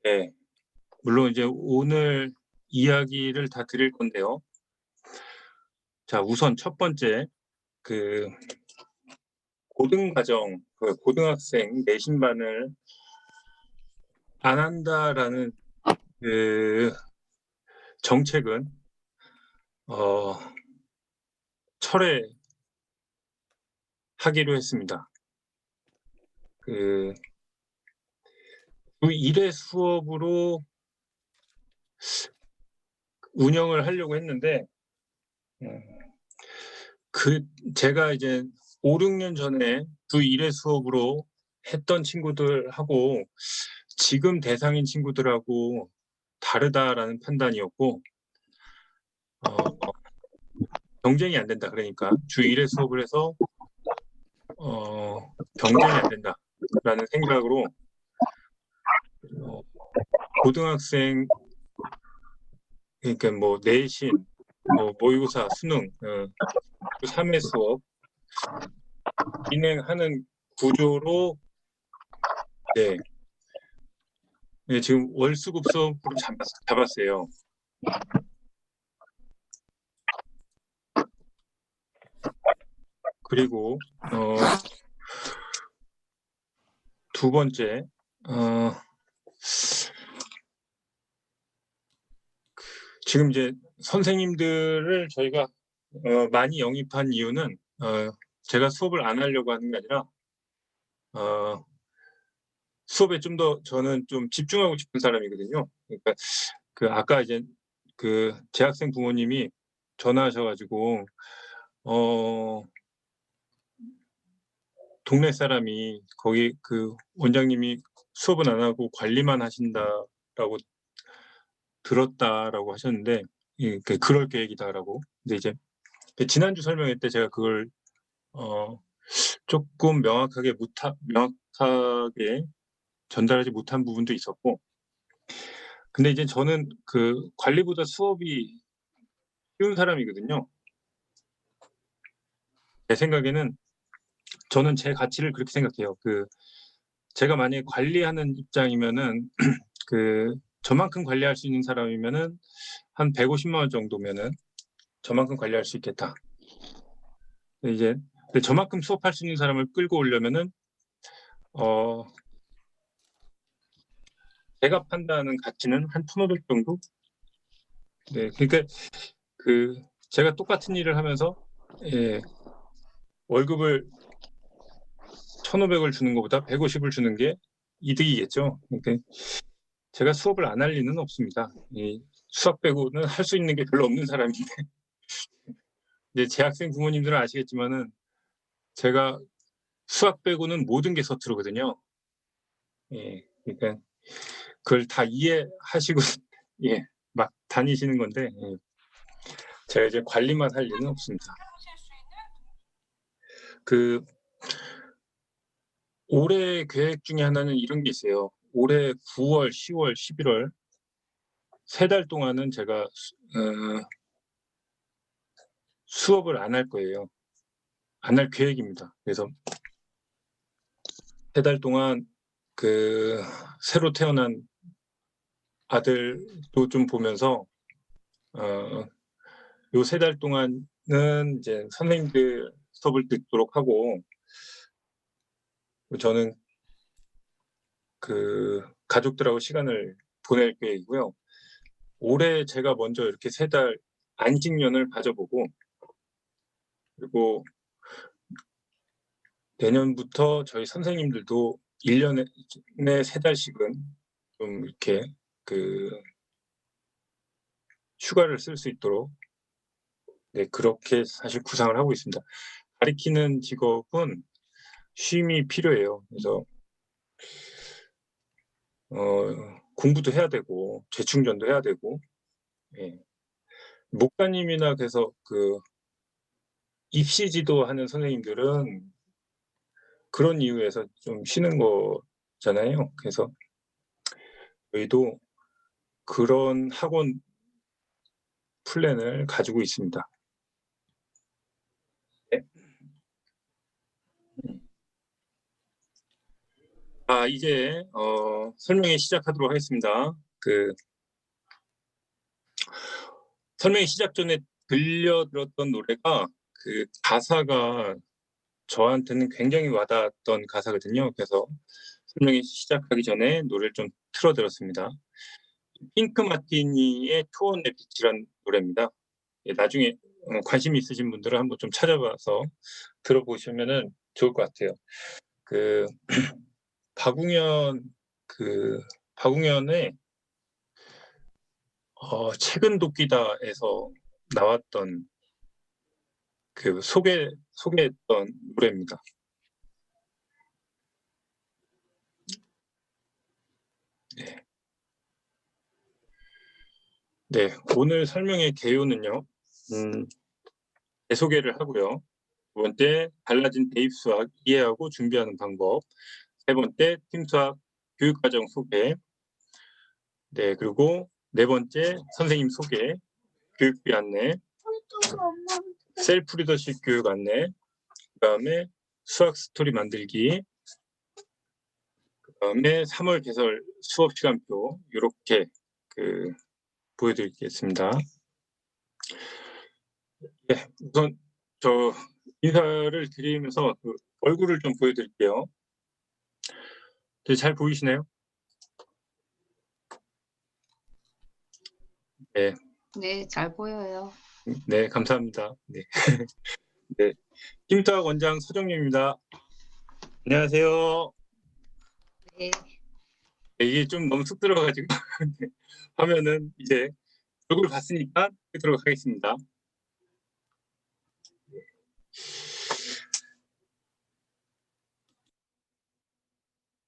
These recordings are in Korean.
네. 물론 이제 오늘 이야기를 다 드릴 건데요. 자, 우선 첫 번째 그 고등과정 고등학생 내신반을 안 한다라는 그 정책은 어 철회하기로 했습니다. 그 주 1회 수업으로 운영을 하려고 했는데 음 제가 이제 5-6년 전에 주 1회 수업으로 했던 친구들하고 지금 대상인 친구들하고 다르다라는 판단이었고 경쟁이 안 된다. 그러니까 주 1회 수업을 해서 경쟁이 안 된다라는 생각으로 어 고등학생, 그러니까 뭐 내신, 뭐 모의고사, 수능, 3회 수업 진행하는 구조로 네. 네, 지금 월수급 수업으로 잡았어요. 그리고 두 번째 지금 이제 선생님들을 저희가 많이 영입한 이유는 제가 수업을 안 하려고 하는 게 아니라 수업에 좀 더 저는 좀 집중하고 싶은 사람이거든요. 그러니까 아까 이제 재학생 부모님이 전화하셔 가지고 동네 사람이 거기 원장님이 수업은 안 하고 관리만 하신다라고 들었다라고 하셨는데 그럴 계획이다라고. 근데 이제 지난주 설명회 때 제가 그걸 쪼끔 명확하게 전달하지 못한 부분도 있었고, 근데 이제 저는 관리보다 수업이 쉬운 사람이거든요. 제 생각에는 저는 제 가치를 그렇게 생각해요. 제가 만약에 관리하는 입장이면은 저만큼 관리할 수 있는 사람이면은 한 150만 원 정도면은 저만큼 관리할 수 있겠다. 근데 저만큼 수업할 수 있는 사람을 끌고 오려면은 제가 판단하는 가치는 한 1,500 정도? 네. 그러니까 제가 똑같은 일을 하면서 예 월급을 1,500을 주는 것보다 150을 주는 게 이득이겠죠. 그러니까 제가 수업을 안 할 리는 없습니다. 이 수학 빼고는 할 수 있는 게 별로 없는 사람인데 이제 재학생 부모님들은 아시겠지만은 제가 수학 빼고는 모든 게 서투르거든요. 예. 그러니까 그걸 다 이해하시고 예 막 다니시는 건데 제가 이제 관리만 할 리는 없습니다. 그 올해 계획 중에 하나는 이런 게 있어요. 올해 9월, 10월, 11월 3달 동안은 제가 수업을 안 할 거예요. 안 할 계획입니다. 그래서 3달 동안 새로 태어난 아들도 좀 보면서 어 요 3달 동안은 이제 선생님들 수업을 듣도록 하고, 저는 가족들하고 시간을 보낼 계획이고요. 올해 제가 먼저 이렇게 3달 안식년을 가져 보고, 그리고 내년부터 저희 선생님들도 1 년에 3 달씩은 좀 이렇게 그 휴가를 쓸 수 있도록 네 그렇게 사실 구상을 하고 있습니다. 가리키는 직업은 쉼이 필요해요. 그래서 공부도 해야 되고 재충전도 해야 되고 예. 목사님이나 그래서 입시 지도하는 선생님들은 그런 이유에서 좀 쉬는 거잖아요. 그래서 저희도 그런 학원 플랜을 가지고 있습니다. 네. 음. 이제 설명회 시작하도록 하겠습니다. 설명회 시작 전에 들려들었던 노래가 그 가사가 저한테는 굉장히 와닿았던 가사거든요. 그래서 설명회 시작하기 전에 노래를 좀 틀어드렸습니다. 핑크 마티니의 투혼의 빛이란 노래입니다. 나중에 관심 있으신 분들은 한번 좀 찾아봐서 들어보시면은 좋을 것 같아요. 박웅현의 책은 도끼다에서 나왔던 소개했던 노래입니다. 네, 오늘 설명의 개요는요. 제 소개를 하고요. 두 번째, 달라진 대입 수학 이해하고 준비하는 방법. 세 번째, 팀 수학 교육과정 소개. 네, 그리고 네 번째, 선생님 소개, 교육비 안내, 셀프 리더십 교육 안내, 그다음에 수학 스토리 만들기, 그다음에 3월 개설 수업 시간표 이렇게 보여드리겠습니다. 네, 우선 저 인사를 드리면서 얼굴을 좀 보여드릴게요. 네, 잘 보이시나요? 네. 네, 잘 보여요. 네, 감사합니다. 네. 네. 팀수학 원장 서정님입니다. 안녕하세요. 네. 네, 이게 좀 너무 쑥 들어가지고 하면은 이제 얼굴 봤으니까 하도록 하겠습니다.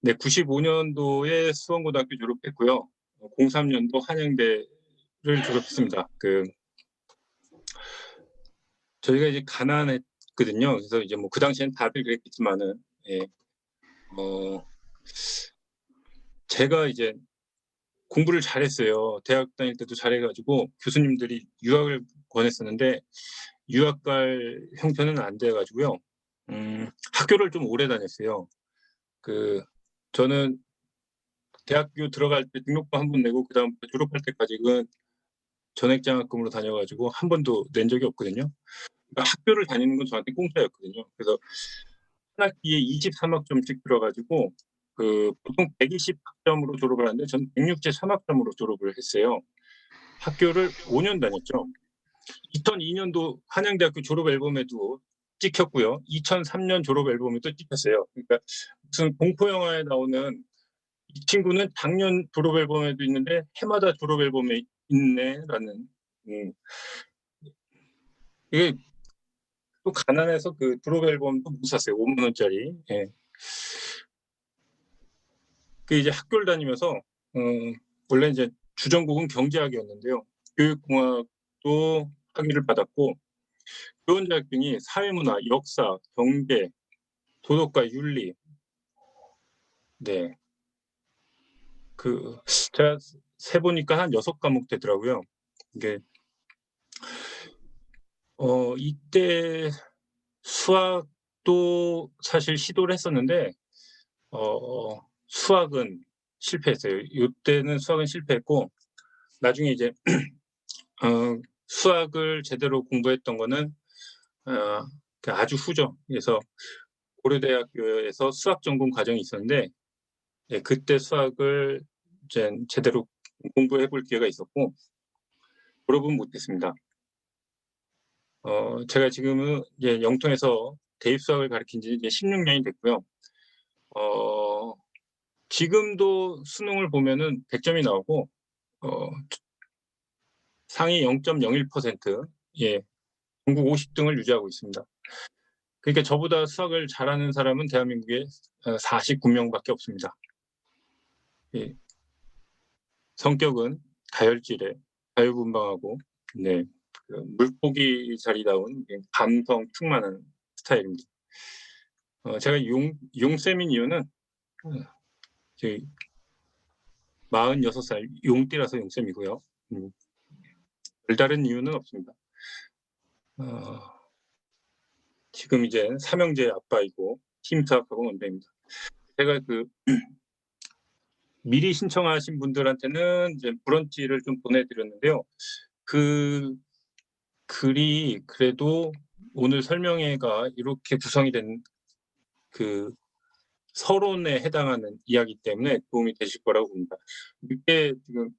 네, 95년도에 수원고등학교 졸업했고요. 03년도 한양대를 졸업했습니다. 저희가 이제 가난했거든요. 그래서 이제 뭐 그 당시엔 다들 그랬겠지만은, 제가 이제 공부를 잘했어요. 대학 다닐 때도 잘해가지고 교수님들이 유학을 권했었는데 유학 갈 형편은 안 돼가지고요. 학교를 좀 오래 다녔어요. 저는 대학교 들어갈 때 등록금 한 번 내고 그다음부터 졸업할 때까지는 전액장학금으로 다녀가지고 한 번도 낸 적이 없거든요. 그러니까 학교를 다니는 건 저한테 공짜였거든요. 그래서 한 학기에 23학점씩 들어가지고 보통 120학점으로 졸업을 하는데 저는 163학점으로 졸업을 했어요. 학교를 5년 다녔죠. 2002년도 한양대학교 졸업 앨범에도 찍혔고요. 2003년 졸업 앨범에도 찍혔어요. 그러니까 무슨 공포 영화에 나오는 이 친구는 작년 졸업 앨범에도 있는데 해마다 졸업 앨범에 있네라는. 이게 또 가난해서 그 졸업 앨범도 못 샀어요. 5만 원짜리. 예. 이제 학교를 다니면서 원래 이제 주전공은 경제학이었는데요. 교육공학도 학위를 받았고 교원자격증이 사회문화, 역사, 경제, 도덕과 윤리. 네. 제가 세보니까 한 6과목 되더라고요. 이게 이때 수학도 사실 시도를 했었는데 수학은 실패했어요. 이때는 수학은 실패했고 나중에 이제 수학을 제대로 공부했던 거는 아주 후죠. 그래서 고려대학교에서 수학 전공 과정이 있었는데 그때 수학을 이제 제대로 공부해 볼 기회가 있었고 졸업은 못했습니다. 제가 지금은 이제 영통에서 대입 수학을 가르친 지 이제 16년이 됐고요. 지금도 수능을 보면은 100점이 나오고 상위 0.01%, 전국 50등을 유지하고 있습니다. 그러니까 저보다 수학을 잘하는 사람은 대한민국에 49명밖에 없습니다. 성격은 다혈질에 자유분방하고 물고기 자리다운 감성 충만한 스타일입니다. 제가 용쌤인 이유는 46살 용띠라서 용쌤이고요. 별다른 이유는 없습니다. 지금 이제 삼형제 아빠이고 팀 수학학원 원장입니다. 제가 미리 신청하신 분들한테는 이제 브런치를 좀 보내드렸는데요. 그 글이 그래도 오늘 설명회가 이렇게 구성이 된 서론에 해당하는 이야기 때문에 도움이 되실 거라고 봅니다. 늦게 지금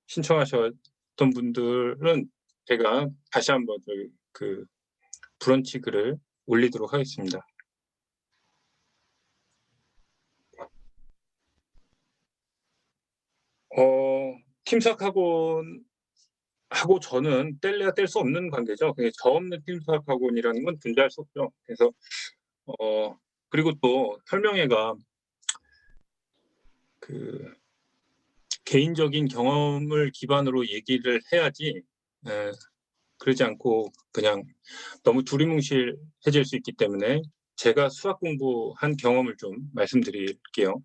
신청하셨던 분들은 제가 다시 한번 브런치 글을 올리도록 하겠습니다. 팀수학학원하고 저는 뗄래야 뗄 수 없는 관계죠. 저 없는 팀수학학원이라는 건 존재할 수 없죠. 그래서 그리고 또 설명회가 개인적인 경험을 기반으로 얘기를 해야지 그러지 않고 그냥 너무 두리뭉실해질 수 있기 때문에 제가 수학 공부한 경험을 좀 말씀드릴게요.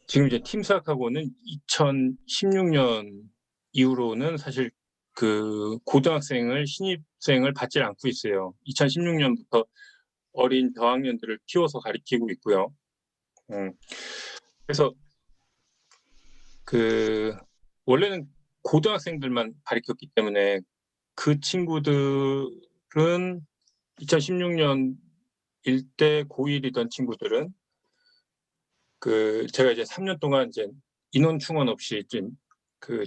지금 이제 팀수학학원은 2016년 이후로는 사실 고등학생을 신입생을 받지 않고 있어요. 2016년부터 어린 저학년들을 키워서 가리키고 있고요. 그래서 원래는 고등학생들만 가리켰기 때문에 그 친구들은 2016년 일대 고1이던 친구들은 제가 이제 3년 동안 이제 인원 충원 없이 좀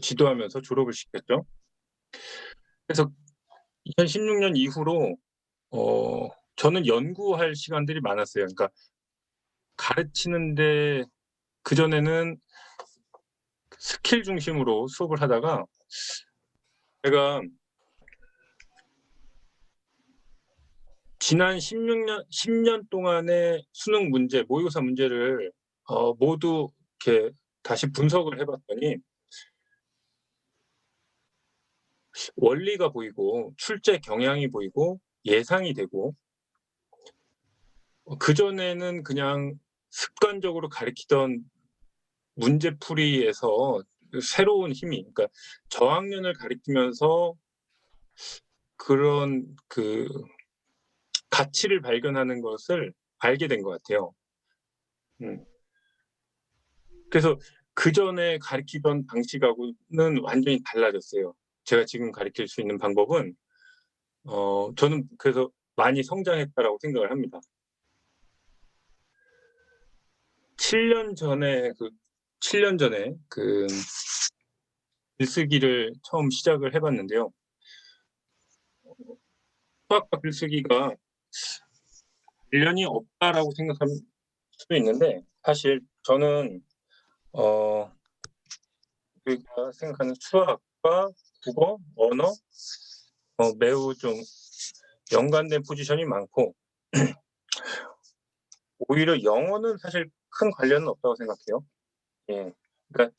지도하면서 졸업을 시켰죠. 그래서 2016년 이후로 저는 연구할 시간들이 많았어요. 그러니까 가르치는데 그전에는 스킬 중심으로 수업을 하다가 제가 지난 10년 동안의 수능 문제, 모의고사 문제를 모두 이렇게 다시 분석을 해봤더니 원리가 보이고 출제 경향이 보이고 예상이 되고 그전에는 그냥 습관적으로 가르치던 문제풀이에서 새로운 힘이, 그러니까 저학년을 가리키면서 그런 가치를 발견하는 것을 알게 된 것 같아요. 그래서 그전에 가르치던 방식하고는 완전히 달라졌어요. 제가 지금 가르칠 수 있는 방법은 저는 그래서 많이 성장했다라고 생각을 합니다. 7년 전에 글쓰기를 처음 시작을 해봤는데요. 수학과 글쓰기가 관련이 없다라고 생각할 수도 있는데 사실 저는 우리가 생각하는 수학과 국어, 언어 매우 좀 연관된 포지션이 많고 오히려 영어는 사실 큰 관련은 없다고 생각해요. 예, 그러니까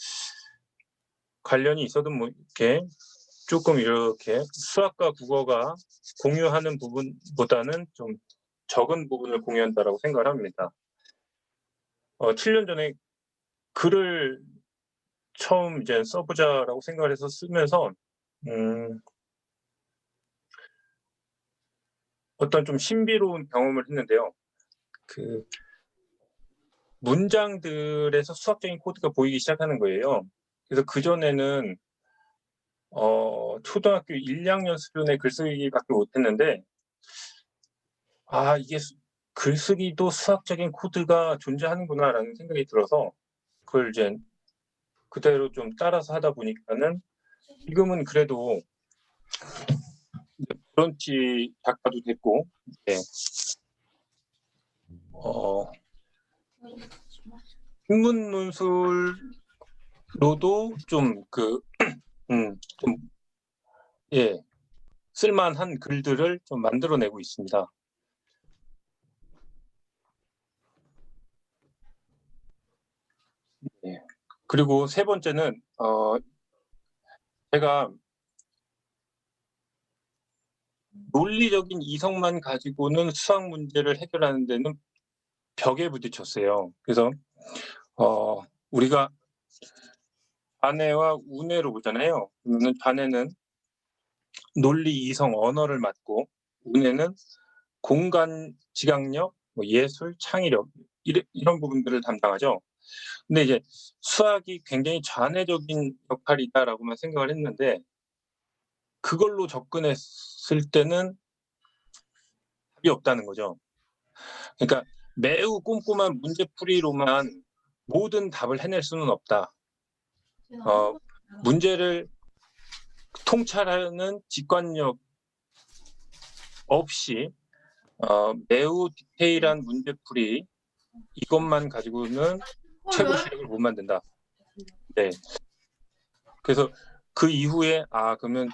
관련이 있어도 뭐 이렇게 조금 이렇게 수학과 국어가 공유하는 부분보다는 좀 적은 부분을 공유한다라고 생각을 합니다. 7년 전에 글을 처음 이제 써보자라고 생각을 해서 쓰면서 어떤 좀 신비로운 경험을 했는데요. 문장들에서 수학적인 코드가 보이기 시작하는 거예요. 그래서 그전에는 초등학교 1, 2학년 수준의 글쓰기밖에 못했는데 이게 글쓰기도 수학적인 코드가 존재하는구나라는 생각이 들어서 그걸 이제 그대로 좀 따라서 하다 보니까는 지금은 그래도 브런치 작가도 됐고 인문 논술로도 좀 쓸만한 글들을 좀 만들어내고 있습니다. 그리고 세 번째는 제가 논리적인 이성만 가지고는 수학 문제를 해결하는 데는 벽에 부딪혔어요. 그래서 우리가 반해와 운해로 보잖아요. 그러면 반해는 논리, 이성, 언어를 맡고 운해는 공간 지각력, 뭐 예술, 창의력 이런 부분들을 담당하죠. 근데 이제 수학이 굉장히 좌뇌적인 역할이다라고만 생각을 했는데 그걸로 접근했을 때는 답이 없다는 거죠. 그러니까 매우 꼼꼼한 문제풀이로만 모든 답을 해낼 수는 없다. 문제를 통찰하는 직관력 없이 매우 디테일한 문제풀이 이것만 가지고는 최고 실력을 못 만든다. 네. 그래서 그 이후에 그러면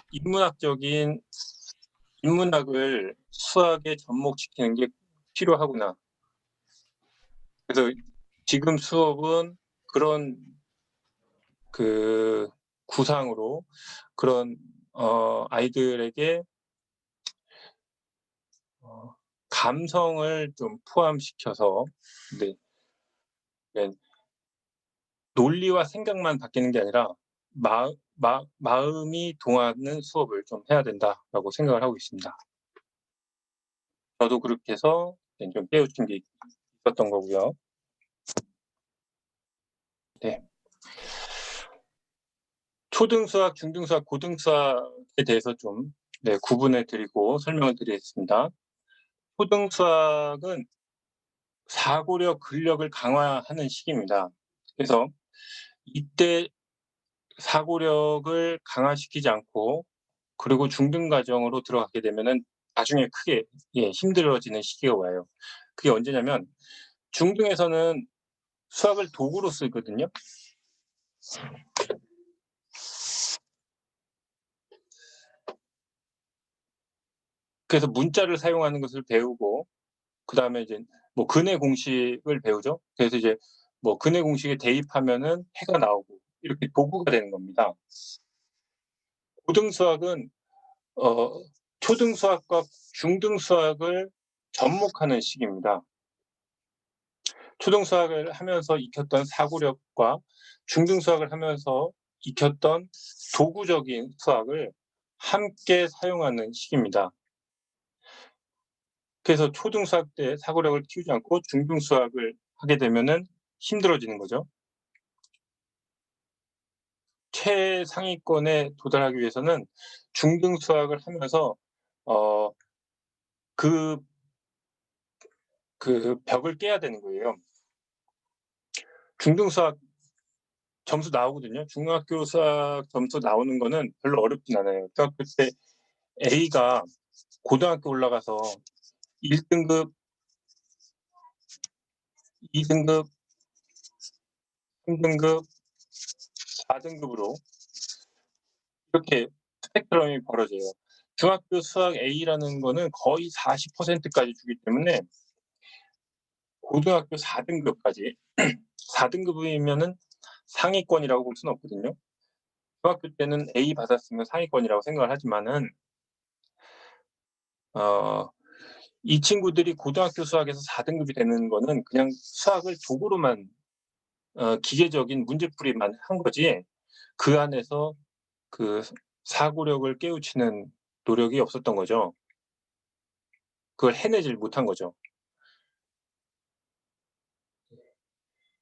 인문학을 수학에 접목시키는 게 필요하구나. 그래서 지금 수업은 그런 그 구상으로 그런 아이들에게 감성을 좀 포함시켜서 네. 논리와 생각만 바뀌는 게 아니라 마음이 동하는 수업을 좀 해야 된다라고 생각을 하고 있습니다. 저도 그렇게 해서 좀 깨우친 게 있었던 거고요. 네. 초등수학, 중등수학, 고등수학에 대해서 좀 구분해 드리고 설명을 드리겠습니다. 초등수학은 사고력, 근력을 강화하는 시기입니다. 그래서 이때 사고력을 강화시키지 않고 그리고 중등 과정으로 들어가게 되면은 나중에 크게 힘들어지는 시기가 와요. 그게 언제냐면 중등에서는 수학을 도구로 쓰거든요. 그래서 문자를 사용하는 것을 배우고 그다음에 이제 뭐 근의 공식을 배우죠. 그래서 이제 뭐 근의 공식에 대입하면은 해가 나오고 이렇게 도구가 되는 겁니다. 고등 수학은 초등 수학과 중등 수학을 접목하는 시기입니다. 초등 수학을 하면서 익혔던 사고력과 중등 수학을 하면서 익혔던 도구적인 수학을 함께 사용하는 시기입니다. 그래서 초등 수학 때 사고력을 키우지 않고 중등 수학을 하게 되면은 힘들어지는 거죠. 최상위권에 도달하기 위해서는 중등 수학을 하면서 그 벽을 깨야 되는 거예요. 중등 수학 점수 나오거든요. 중학교 수학 점수 나오는 거는 별로 어렵진 않아요. 중학교 때 A가 고등학교 올라가서 1등급, 2등급, 3등급, 4등급으로 이렇게 스펙트럼이 벌어져요. 중학교 수학 A라는 거는 거의 40%까지 주기 때문에 고등학교 4등급까지 4등급이면은 상위권이라고 볼 수는 없거든요. 중학교 때는 A 받았으면 상위권이라고 생각을 하지만은 이 친구들이 고등학교 수학에서 4등급이 되는 거는 그냥 수학을 도구로만 기계적인 문제풀이만 한 거지 그 안에서 그 사고력을 깨우치는 노력이 없었던 거죠. 그걸 해내질 못한 거죠.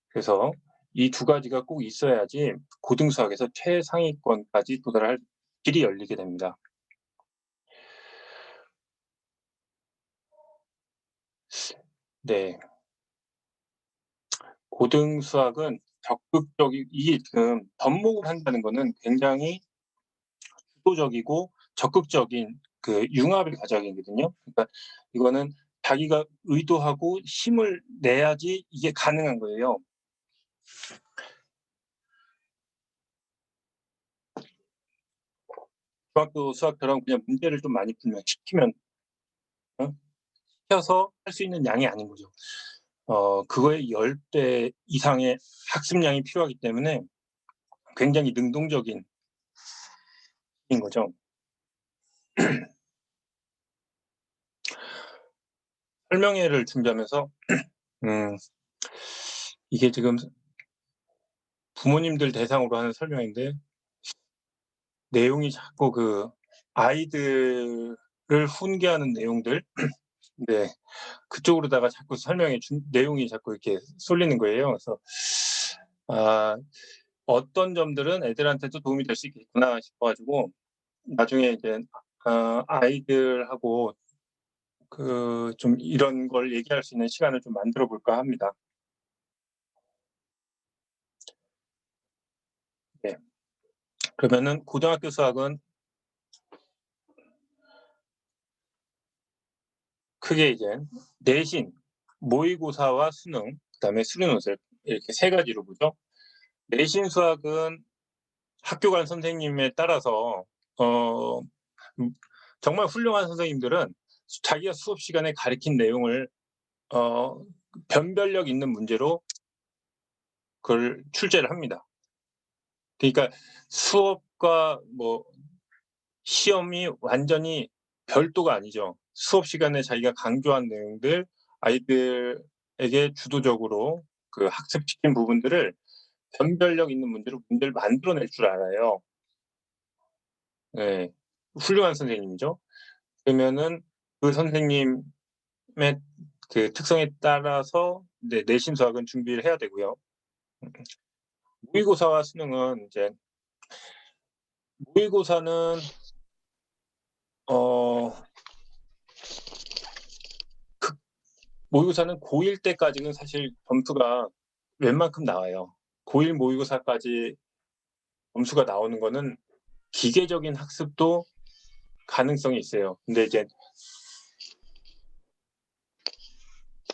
그래서 이 두 가지가 꼭 있어야지 고등 수학에서 최상위권까지 도달할 길이 열리게 됩니다. 네. 고등 수학은 이게 지금 접목을 한다는 거는 굉장히 주도적이고 적극적인 그 융합의 과정이거든요. 그러니까 이거는 자기가 의도하고 힘을 내야지 이게 가능한 거예요. 중학교 수학처럼 그냥 문제를 좀 많이 풀면 시키면 시켜서 할 수 있는 양이 아닌 거죠. 그거의 10배 이상의 학습량이 필요하기 때문에 굉장히 능동적인 인 거죠. 설명회를 준비하면서 이게 지금 부모님들 대상으로 하는 설명인데 내용이 자꾸 그 아이들을 훈계하는 내용들 네. 그쪽으로다가 자꾸 내용이 자꾸 이렇게 쏠리는 거예요. 그래서 아, 어떤 점들은 애들한테도 도움이 될 수 있겠구나 싶어 가지고 나중에 이제 아이들하고 좀 이런 걸 얘기할 수 있는 시간을 좀 만들어 볼까 합니다. 네. 그러면은 고등학교 수학은 크게 이제 내신, 모의고사와 수능, 그다음에 수리논술 이렇게 세 가지로 보죠. 내신 수학은 학교 간 선생님에 따라서 어 음 정말 훌륭한 선생님들은 자기가 수업 시간에 가르친 내용을 어 변별력 있는 문제로 그걸 출제를 합니다. 그러니까 수업과 뭐 시험이 완전히 별도가 아니죠. 수업 시간에 자기가 강조한 내용들 아이들에게 주도적으로 그 학습시킨 부분들을 변별력 있는 문제를 만들어낼 줄 알아요. 예. 훌륭한 선생님이죠. 그러면은 그 선생님의 그 특성에 따라서 내신 수학은 준비를 해야 되고요. 모의고사와 수능은 이제 모의고사는 어 그 모의고사는 고1 때까지는 사실 점수가 웬만큼 나와요. 고1 모의고사까지 점수가 나오는 거는 기계적인 학습도 가능성이 있어요. 근데 이제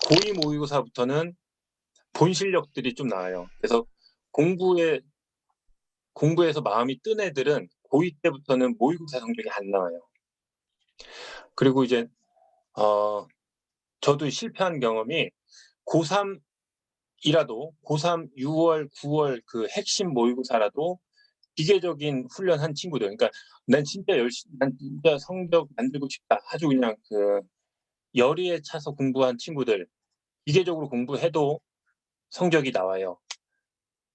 고2 모의고사부터는 본 실력들이 좀 나와요. 그래서 공부에 공부에서 마음이 뜬 애들은 고2 때부터는 모의고사 성적이 안 나와요. 그리고 이제 저도 실패한 경험이 고3 이라도 고3 6월, 9월 그 핵심 모의고사라도 기계적인 훈련한 친구들, 그러니까 '난 진짜 성적 만들고 싶다.' 아주 그냥 그 열의에 차서 공부한 친구들, 기계적으로 공부해도 성적이 나와요.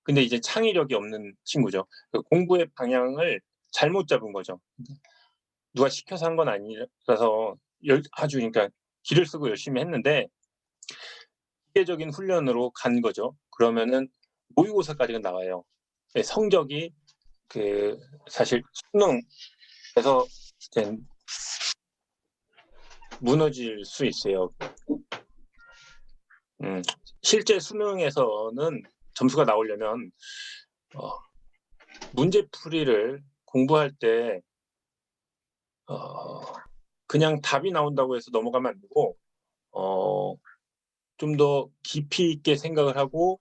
근데 이제 창의력이 없는 친구죠. 그 공부의 방향을 잘못 잡은 거죠. 누가 시켜서 한 건 아니라서 아주 그러니까 기를 쓰고 열심히 했는데 기계적인 훈련으로 간 거죠. 그러면은 모의고사까지는 나와요. 예, 성적이 그 사실 수능에서 이제 무너질 수 있어요. 음 실제 수능에서는 점수가 나오려면 어 문제풀이를 공부할 때 어 그냥 답이 나온다고 해서 넘어가면 안 되고 어 좀 더 깊이 있게 생각을 하고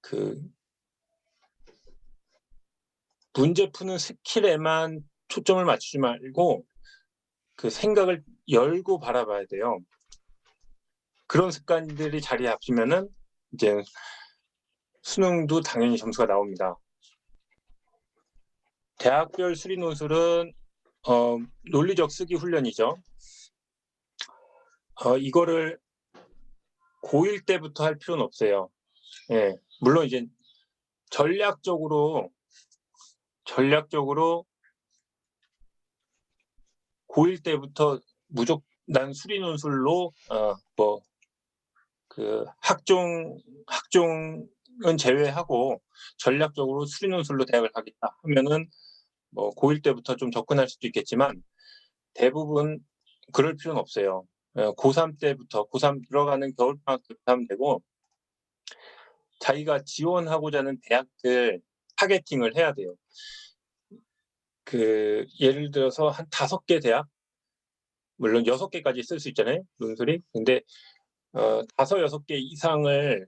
그 문제 푸는 스킬에만 초점을 맞추지 말고 그 생각을 열고 바라봐야 돼요. 그런 습관들이 자리 잡히면은 이제 수능도 당연히 점수가 나옵니다. 대학별 수리 논술은 논리적 쓰기 훈련이죠. 이거를 고1 때부터 할 필요는 없어요. 예. 물론 이제 전략적으로 고1 때부터 난 수리 논술로 뭐 그 학종은 제외하고 전략적으로 수리 논술로 대학을 가겠다 하면은 뭐 고1 때부터 좀 접근할 수도 있겠지만 대부분 그럴 필요는 없어요. 고3 때부터 고3 들어가는 겨울방학 때부터 하면 되고 자기가 지원하고자 하는 대학들 타겟팅을 해야 돼요. 그 예를 들어서 한 5개 대학, 물론 6개까지 쓸 수 있잖아요, 논술이. 근데 5, 6개 이상을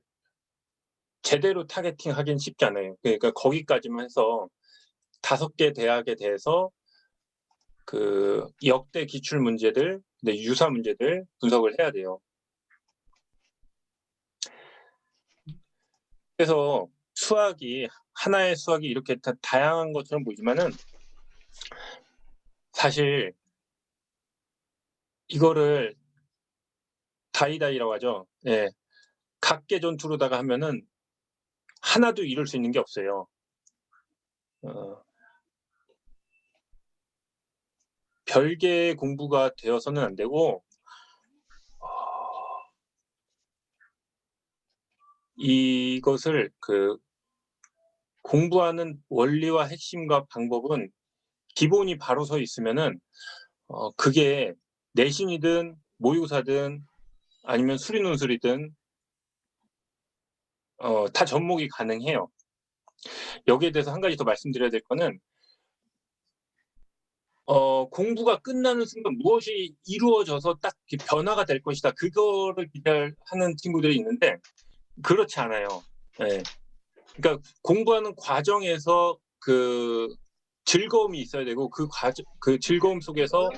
제대로 타겟팅하기는 쉽지 않아요. 그러니까 거기까지만 해서 5개 대학에 대해서 그 역대 기출 문제들, 네, 유사 문제들 분석을 해야 돼요. 그래서 하나의 수학이 이렇게 다양한 것처럼 보이지만은 사실 이거를 다이다이라고 하죠. 예. 각계 전투로다가 하면은 하나도 이룰 수 있는 게 없어요. 어 별개의 공부가 되어서는 안 되고 이것을 공부하는 원리와 핵심과 방법은 기본이 바로 서 있으면은 그게 내신이든 모의고사든 아니면 수리논술이든 다 접목이 가능해요. 여기에 대해서 한 가지 더 말씀드려야 될 거는 공부가 끝나는 순간 무엇이 이루어져서 딱 이렇게 변화가 될 것이다. 그거를 기대하는 친구들이 있는데 그렇지 않아요. 예. 그러니까 공부하는 과정에서 즐거움이 있어야 되고 그 즐거움 속에서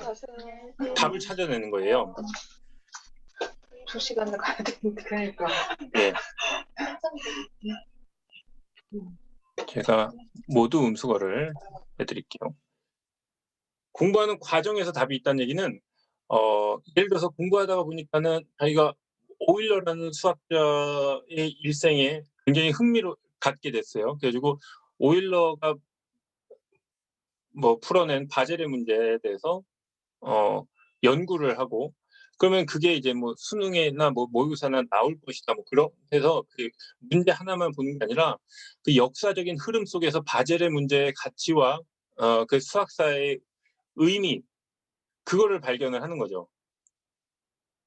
답을 찾아내는 거예요. 2시간을 가야 되는데. 그러니까. 네. 제가 모두 음수거를 해드릴게요. 공부하는 과정에서 답이 있다는 얘기는 예를 들어서 공부하다가 보니까는 자기가 오일러라는 수학자의 일생에 굉장히 흥미를 갖게 됐어요. 그래가지고 오일러가 풀어낸 바젤의 문제에 대해서 연구를 하고 그러면 그게 이제 수능이나 모의고사나 나올 것이다. 그래서 그 문제 하나만 보는 게 아니라 그 역사적인 흐름 속에서 바젤의 문제의 가치와 그 수학사의 의미 그거를 발견을 하는 거죠.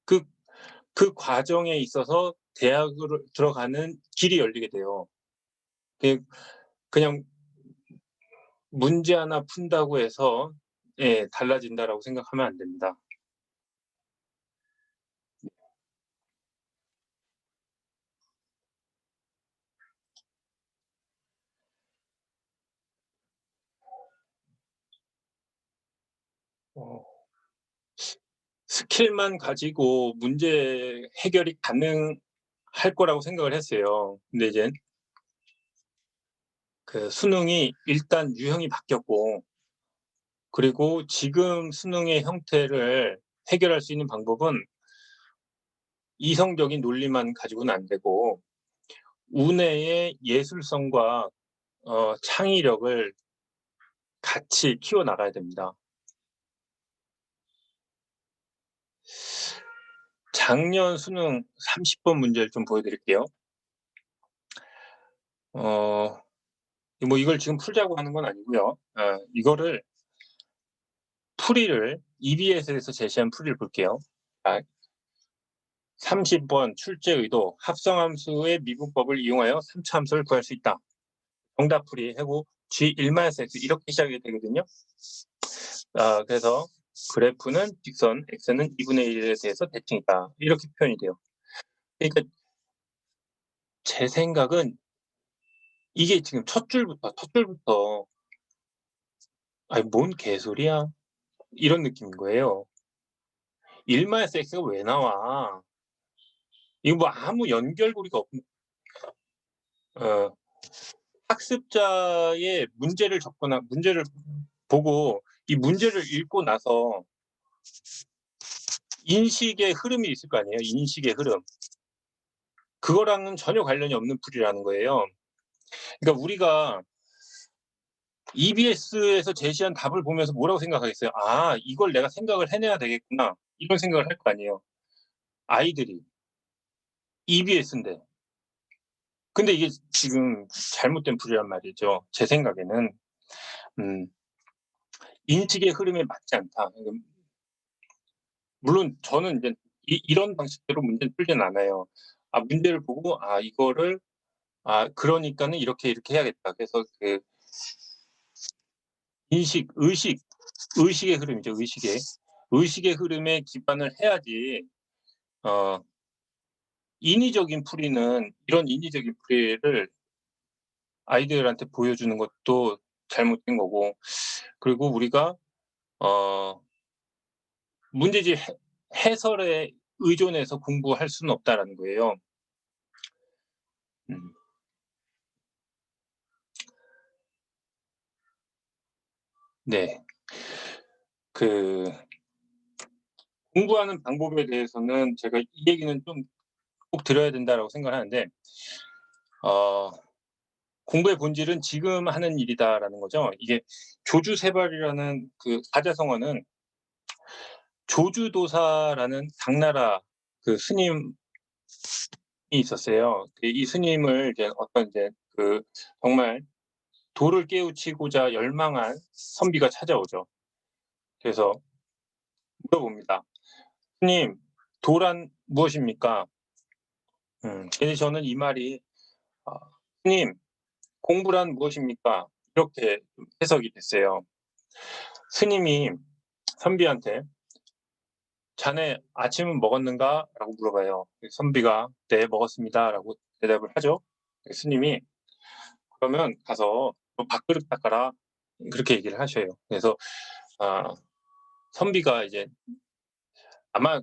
그 과정에 있어서 대학으로 들어가는 길이 열리게 돼요. 그냥 문제 하나 푼다고 해서 달라진다라고 생각하면 안 됩니다. 스킬만 가지고 문제 해결이 가능할 거라고 생각을 했어요. 근데 이제 그 수능이 일단 유형이 바뀌었고 그리고 지금 수능의 형태를 해결할 수 있는 방법은 이성적인 논리만 가지고는 안 되고 우내의 예술성과 창의력을 같이 키워나가야 됩니다. 작년 수능 30번 문제를 좀 보여드릴게요. 이걸 지금 풀자고 하는 건 아니고요. 이거를 풀이를 EBS에서 제시한 풀이를 볼게요. 30번 출제 의도 합성함수의 미분법을 이용하여 3차 함수를 구할 수 있다. 정답 풀이 하고 G1-X 이렇게 시작이 되거든요. 그래서 그래프는 직선, x는 2분의 1에 대해서 대칭이다. 이렇게 표현이 돼요. 그러니까 제 생각은 이게 지금 첫 줄부터 아니 뭔 개소리야 이런 느낌인 거예요. 1-x가 왜 나와? 이거 아무 연결고리가 없는 학습자의 문제를 적거나 문제를 보고 이 문제를 읽고 나서 인식의 흐름이 있을 거 아니에요. 인식의 흐름. 그거랑은 전혀 관련이 없는 풀이라는 거예요. 그러니까 우리가 EBS에서 제시한 답을 보면서 뭐라고 생각하겠어요? 이걸 내가 생각을 해내야 되겠구나. 이런 생각을 할 거 아니에요. 아이들이. EBS인데. 근데 이게 지금 잘못된 풀이란 말이죠. 제 생각에는. 인식의 흐름에 맞지 않다. 물론 저는 이제 이런 방식대로 문제를 풀지는 않아요. 문제를 보고 이거를 그러니까는 이렇게 해야겠다. 그래서 그 의식의 흐름이죠. 의식의 흐름에 기반을 해야지 인위적인 풀이는 이런 인위적인 풀이를 아이들한테 보여주는 것도 잘못된 거고 그리고 우리가 문제집 해설에 의존해서 공부할 수는 없다라는 거예요. 네. 공부하는 방법에 대해서는 제가 이 얘기는 좀 꼭 드려야 된다라고 생각을 하는데 공부의 본질은 지금 하는 일이다라는 거죠. 이게 조주세발이라는 그 사자성어는 조주도사라는 당나라 그 스님이 있었어요. 이 스님을 이제 어떤 이제 정말 도를 깨우치고자 열망한 선비가 찾아오죠. 그래서 물어봅니다. "스님, 도란 무엇입니까?" 근데 저는 이 말이 어 "스님, 공부란 무엇입니까?" 이렇게 좀 해석이 됐어요. 스님이 선비한테 "자네 아침은 먹었는가?"라고 물어봐요. 선비가 "네, 먹었습니다."라고 대답을 하죠. 스님이 "그러면 가서 너 밥그릇 닦아라." 그렇게 얘기를 하셔요. 그래서 아 선비가 이제 아마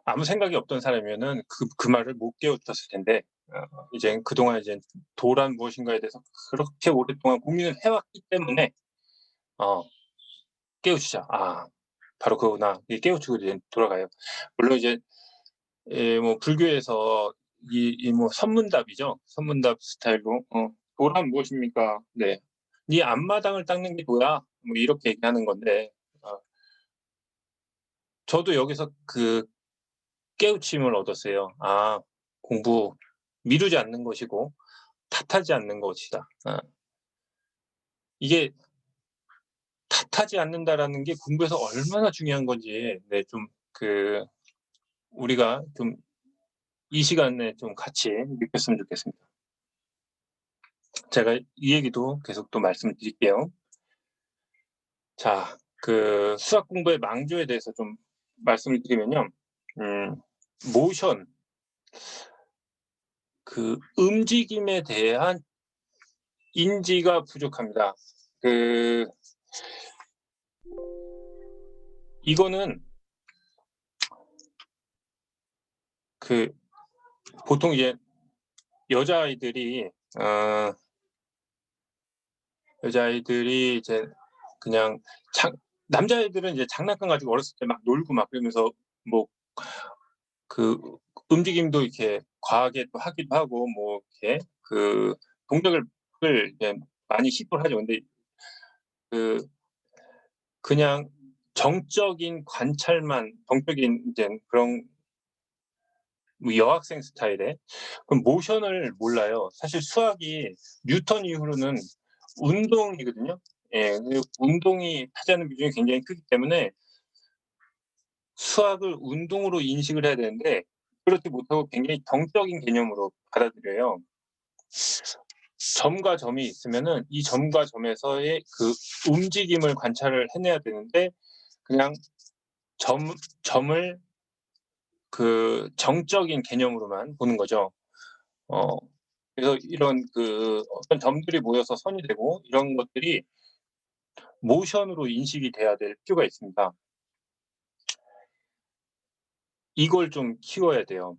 아무 생각이 없던 사람이면은 그 말을 못 깨우쳤을 텐데 이제 그동안 이제 도란 무엇인가에 대해서 그렇게 오랫동안 고민을 해 왔기 때문에 어 깨우치자. '아, 바로 그거구나.' 이게 깨우치고 이제 돌아가요. 물론 이제 뭐 불교에서 뭐 선문답이죠. 선문답 스타일로 "도란 무엇입니까?" 네. "네 앞마당을 닦는 게 도야." 뭐 이렇게 얘기하는 건데 어 저도 여기서 깨우침을 얻었어요. '아, 공부 미루지 않는 것이고 탓하지 않는 것이다.' 이게 탓하지 않는다라는 게 공부에서 얼마나 중요한 건지 좀 그 우리가 좀 이 시간에 좀 같이 느꼈으면 좋겠습니다. 제가 이 얘기도 계속 또 말씀드릴게요. 자, 수학 공부의 망조에 대해서 좀 말씀을 드리면요. 음 모션, 움직임에 대한 인지가 부족합니다. 그 이거는 그 보통 이제 여자아이들이 어 여자아이들이 이제 그냥 장 남자애들은 이제 장난감 가지고 어렸을 때 막 놀고 막 그러면서 뭐 그 움직임도 이렇게 과하게 또 하기도 하고 뭐 이렇게 동작을 이제 많이 시도를 하죠. 근데 그 그냥 정적인 관찰만 정적인 이제 그런 뭐 여학생 스타일의 그럼 모션을 몰라요. 사실 수학이 뉴턴 이후로는 운동이거든요. 예. 운동이 차지하는 비중이 굉장히 크기 때문에 수학을 운동으로 인식을 해야 되는데 그렇지 못하고 굉장히 정적인 개념으로 받아들여요. 점과 점이 있으면은 이 점과 점에서의 움직임을 관찰을 해내야 되는데 그냥 점 점을 정적인 개념으로만 보는 거죠. 어 그래서 이런 어떤 점들이 모여서 선이 되고 이런 것들이 모션으로 인식이 돼야 될 필요가 있습니다. 이걸 좀 키워야 돼요.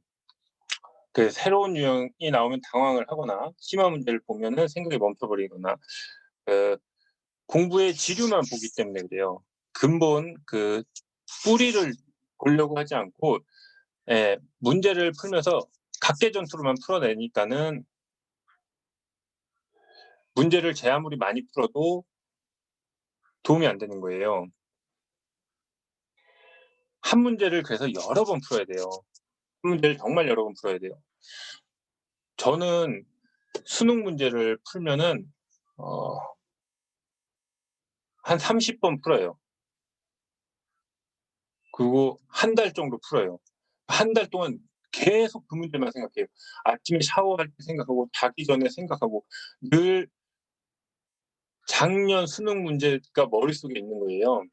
새로운 유형이 나오면 당황을 하거나 심화 문제를 보면은 생각이 멈춰 버리거나 그 공부의 지류만 보기 때문에 그래요. 근본 뿌리를 보려고 하지 않고 문제를 풀면서 각개전투로만 풀어내니까는 문제를 제 아무리 많이 풀어도 도움이 안 되는 거예요. 한 문제를 그래서 여러 번 풀어야 돼요. 한 문제를 정말 여러 번 풀어야 돼요. 저는 수능 문제를 풀면은 어 한 30번 풀어요. 그리고 한 달 정도 풀어요. 한 달 동안 계속 그 문제만 생각해요. 아침에 샤워할 때 생각하고 자기 전에 생각하고 늘 작년 수능 문제가 머릿속에 있는 거예요.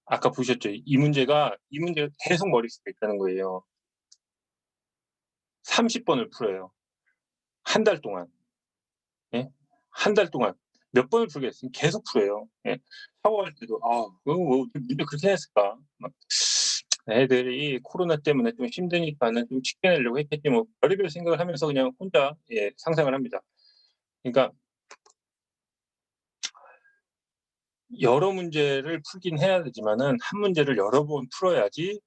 아까 보셨죠? 이 문제가 계속 머릿속에 있다는 거예요. 30 번을 풀어요. 한 달 동안. 예? 한 달 동안 몇 번을 풀겠어요. 계속 풀어요. 예. 샤워할 때도 '아 이거 뭐 문제 그렇게 했을까?' 막 애들이 코로나 때문에 좀 힘드니까는 좀 지켜내려고 했겠지 뭐 별의별 생각을 하면서 그냥 혼자 상상을 합니다. 그러니까 여러 문제를 풀긴 해야 되지만은 한 문제를 여러 번 풀어야지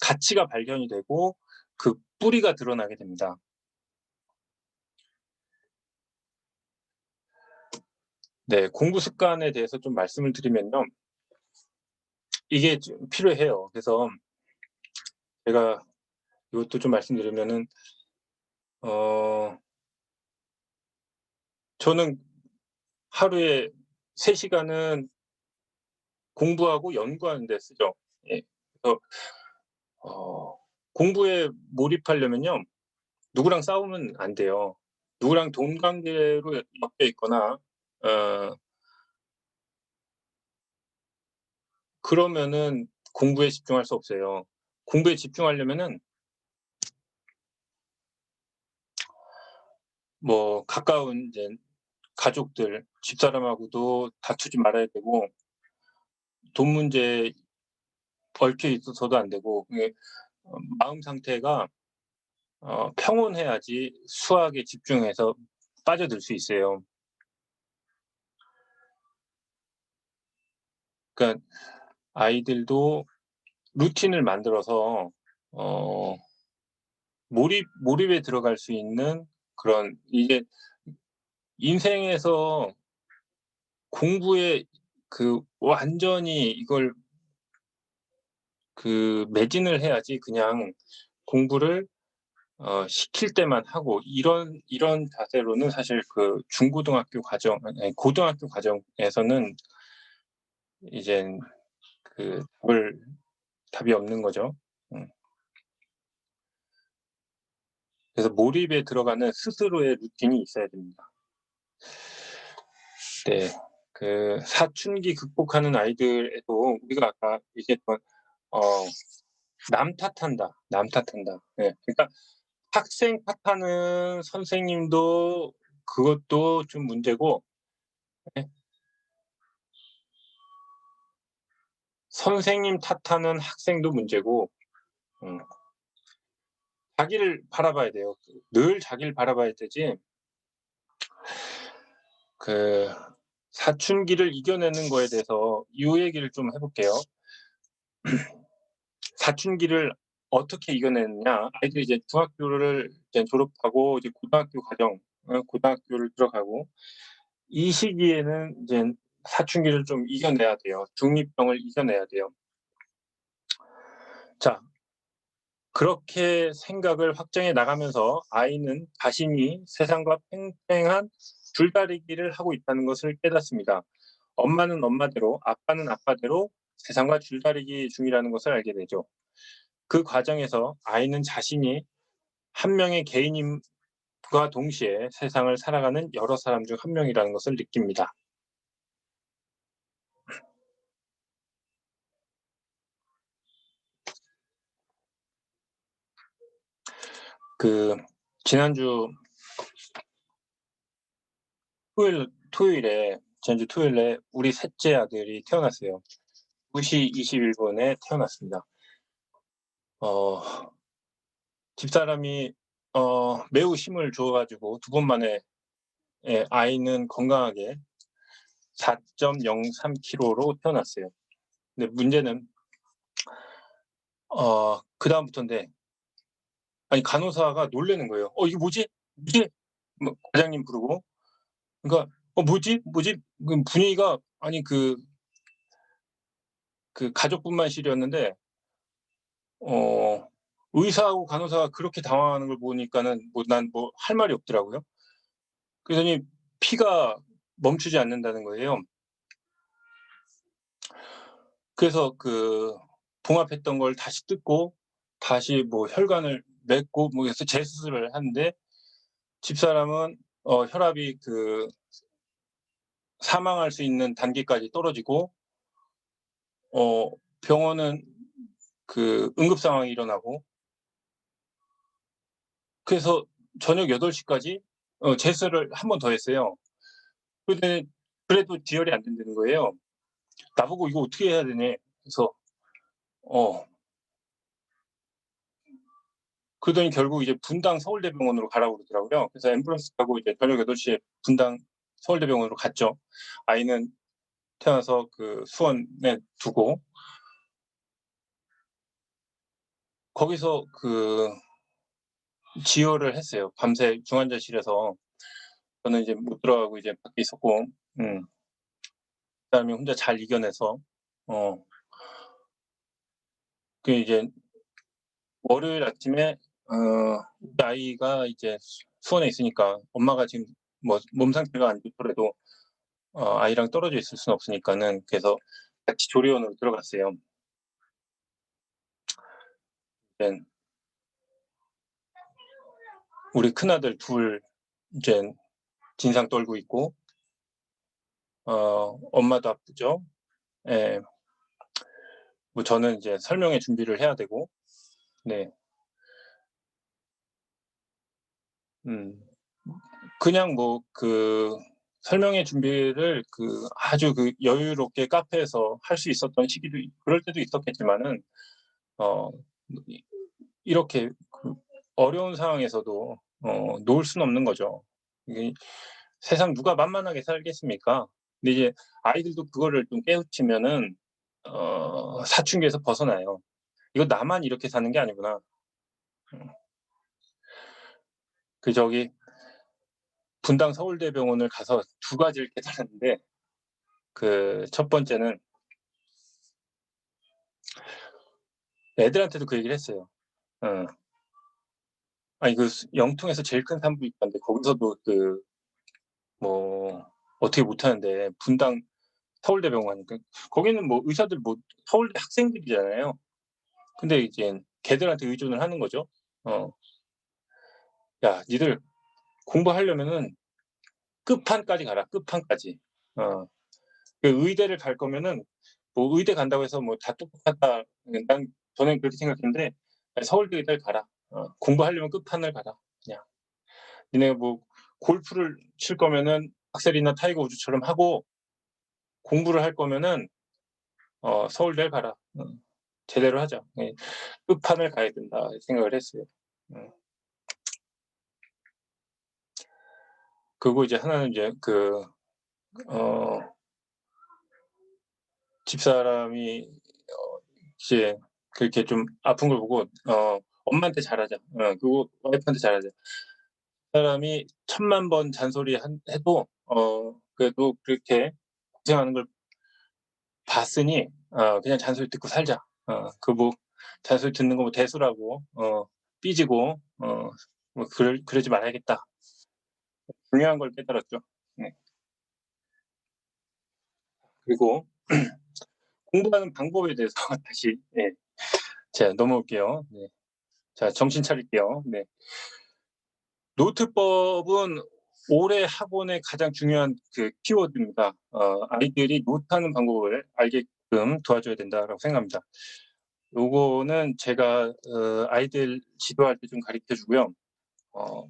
가치가 발견이 되고 그 뿌리가 드러나게 됩니다. 네. 공부 습관에 대해서 좀 말씀을 드리면요. 이게 좀 필요해요. 그래서 제가 이것도 좀 말씀드리면은 어 저는 하루에 3 시간은 공부하고 연구하는 데 쓰죠. 예. 그래서 어 공부에 몰입하려면요. 누구랑 싸우면 안 돼요. 누구랑 돈 관계로 엮여 있거나 어 그러면은 공부에 집중할 수 없어요. 공부에 집중하려면은 뭐 가까운 이제 가족들, 집사람하고도 다투지 말아야 되고 돈 문제에 얽혀 있어서도 안 되고 이게 마음 상태가 평온해야지 수학에 집중해서 빠져들 수 있어요. 그러니까 아이들도 루틴을 만들어서 어 몰입에 들어갈 수 있는 그런 이게 인생에서 공부에 완전히 이걸 매진을 해야지 그냥 공부를 시킬 때만 하고 이런 자세로는 사실 중고등학교 과정 아니 고등학교 과정에서는 이젠 그 답을 답이 없는 거죠. 음. 그래서 몰입에 들어가는 스스로의 루틴이 있어야 됩니다. 네. 사춘기 극복하는 아이들에도 우리가 아까 얘기했던 어 남 탓한다, 남 탓한다. 예. 그러니까 학생 탓하는 선생님도 그것도 좀 문제고 예 선생님 탓하는 학생도 문제고 음 자기를 바라봐야 돼요. 늘 자기를 바라봐야 되지 그 사춘기를 이겨내는 거에 대해서 이 얘기를 좀 해 볼게요. 사춘기를 어떻게 이겨내느냐. 아이들이 이제 중학교를 이제 졸업하고 이제 고등학교 과정 고등학교를 들어가고 이 시기에는 이젠 사춘기를 좀 이겨내야 돼요. 중이병을 이겨내야 돼요. 자 그렇게 생각을 확장해 나가면서 아이는 자신이 세상과 팽팽한 줄다리기를 하고 있다는 것을 깨닫습니다. 엄마는 엄마대로 아빠는 아빠대로 세상과 줄다리기 중이라는 것을 알게 되죠. 그 과정에서 아이는 자신이 한 명의 개인임과 동시에 세상을 살아가는 여러 사람 중 한 명이라는 것을 느낍니다. 그 지난주 지난주 토요일에 우리 셋째 아들이 태어났어요. 2시 21분에 태어났습니다. 어 집사람이 매우 힘을 줘 가지고 두 번 만에 예 아이는 건강하게 4.03 킬로로 태어났어요. 근데 문제는 그다음부터인데 아니 간호사가 놀라는 거예요. 이게 뭐지? 뭐지?" 뭐 과장님 부르고 그러니까 뭐지? 뭐지?" 분위기가 아니 가족분만실이었는데 어 의사하고 간호사가 그렇게 당황하는 걸 보니까는 난 할 말이 없더라고요. 그러더니 피가 멈추지 않는다는 거예요. 그래서 봉합했던 걸 다시 뜯고 다시 뭐 혈관을 맺고 뭐 해서 재수술을 하는데 집사람은 혈압이 사망할 수 있는 단계까지 떨어지고 어 병원은 응급 상황이 일어나고 그래서 저녁 8시 까지 재수를 한 번 더 했어요. 근데 그래도 지혈이 안 된다는 거예요. 나보고 "이거 어떻게 해야 되냐." 그래서 어 그러더니 결국 이제 분당 서울대병원으로 가라고 그러더라고요. 그래서 앰뷸런스 타고 이제 저녁 8시 에 분당 서울대병원으로 갔죠. 아이는 태어나서 수원에 두고 거기서 지혈을 했어요. 밤새 중환자실에서 저는 이제 못 들어가고 이제 밖에 있었고 음 그다음에 혼자 잘 이겨내서 어 이제 월요일 아침에 우리 아이가 이제 수원에 있으니까 엄마가 지금 뭐 몸 상태가 안 좋더라도 아이랑 떨어져 있을 수는 없으니까는 그래서 같이 조리원으로 들어갔어요. 네. 우리 큰아들 둘 이제 진상 떨고 있고 엄마도 아프죠. 예. 뭐 저는 이제 설명회 준비를 해야 되고 네. 음. 그냥 뭐 그 설명회 준비를 아주 여유롭게 카페에서 할 수 있었던 시기도 그럴 때도 있었겠지만은 어 이 이렇게 어려운 상황에서도 놓을 수는 없는 거죠. 이게 세상 누가 만만하게 살겠습니까? 근데 이제 아이들도 그거를 좀 깨우치면은 사춘기에서 벗어나요. '이거 나만 이렇게 사는 게 아니구나.' 음. 저기 분당 서울대병원을 가서 두 가지를 깨달았는데 첫 번째는 애들한테도 그 얘기를 했어요. 어. 아니 영통에서 제일 큰 산부인과인데 거기서도 뭐 어떻게 못하는데 분당 서울대병원 하니까 거기는 뭐 의사들 뭐 서울대 학생들이잖아요. 근데 이제 걔들한테 의존을 하는 거죠. 어. "야 니들 공부하려면은 끝판까지 가라, 끝판까지." 어. 의대를 갈 거면은 뭐 의대 간다고 해서 뭐 다 똑똑하다. 저는 그렇게 생각했는데 서울대 의대를 가라. 공부하려면 끝판을 가라. 그냥. 니네가 뭐 골프를 칠 거면은 박세리나 타이거 우즈처럼 하고 공부를 할 거면은 서울대를 가라. 제대로 하자. 예. 끝판을 가야 된다 생각을 했어요. 음. 그리고 이제 하나는 이제 어 집사람이 이제 그렇게 좀 아픈 걸 보고 "엄마한테 잘하자. 그리고 와이프한테 잘하자." 사람이 1000만 번 잔소리 해도 그래도 그렇게 고생하는 걸 봤으니 그냥 잔소리 듣고 살자. 뭐 잔소리 듣는 거 뭐 대수라고 삐지고 뭐 그러지 말아야겠다. 중요한 걸 깨달았죠. 네. 그리고 공부하는 방법에 대해서 다시 예 제가 넘어올게요. 네. 자 정신 차릴게요. 네. 노트법은 올해 학원의 가장 중요한 키워드입니다. 아이들이 노트하는 방법을 알게끔 도와줘야 된다라고 생각합니다. 요거는 제가 아이들 지도할 때 좀 가르쳐 주고요. 어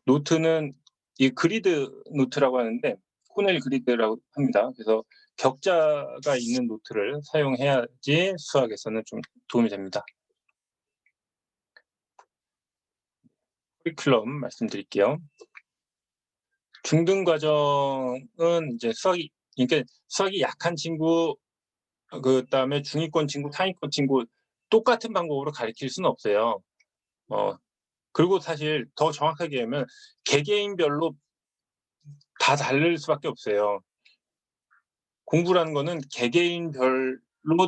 노트는 이 그리드 노트라고 하는데 코넬 그리드라고 합니다. 그래서 격자가 있는 노트를 사용해야지 수학에서는 좀 도움이 됩니다. 커리큘럼 말씀드릴게요. 중등 과정은 이제 수학이 약한 친구 그다음에 중위권 친구, 상위권 친구 똑같은 방법으로 가르칠 수는 없어요. 어 그리고 사실 더 정확하게 하면 개개인별로 다 다를 수밖에 없어요. 공부라는 거는 개개인별로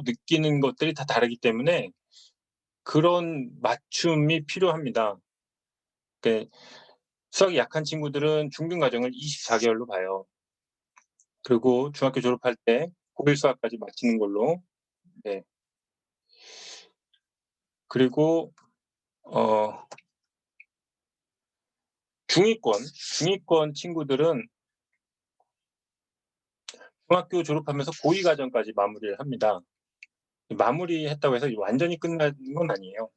느끼는 것들이 다 다르기 때문에 그런 맞춤이 필요합니다. 그 수학이 약한 친구들은 중등 과정을 24개월로 봐요. 그리고 중학교 졸업할 때 고일 수학까지 마치는 걸로. 네. 그리고 어 중위권 친구들은 중학교 졸업하면서 고이 과정까지 마무리를 합니다. 마무리했다고 해서 완전히 끝나는 건 아니에요.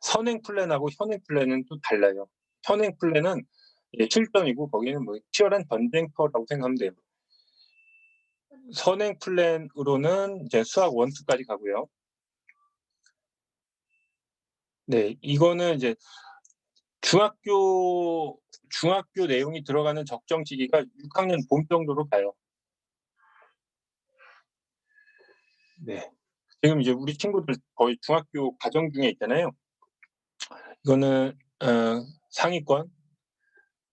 선행 플랜하고 현행 플랜은 또 달라요. 현행 플랜은 실전이고 거기는 뭐 치열한 전쟁터라고 생각하면 돼요. 선행 플랜으로는 이제 수학 1, 2 까지 가고요. 네. 이거는 이제 중학교 내용이 들어가는 적정 시기가 6 학년 봄 정도로 가요. 네. 지금 이제 우리 친구들 거의 중학교 과정 중에 있잖아요. 이거는 상위권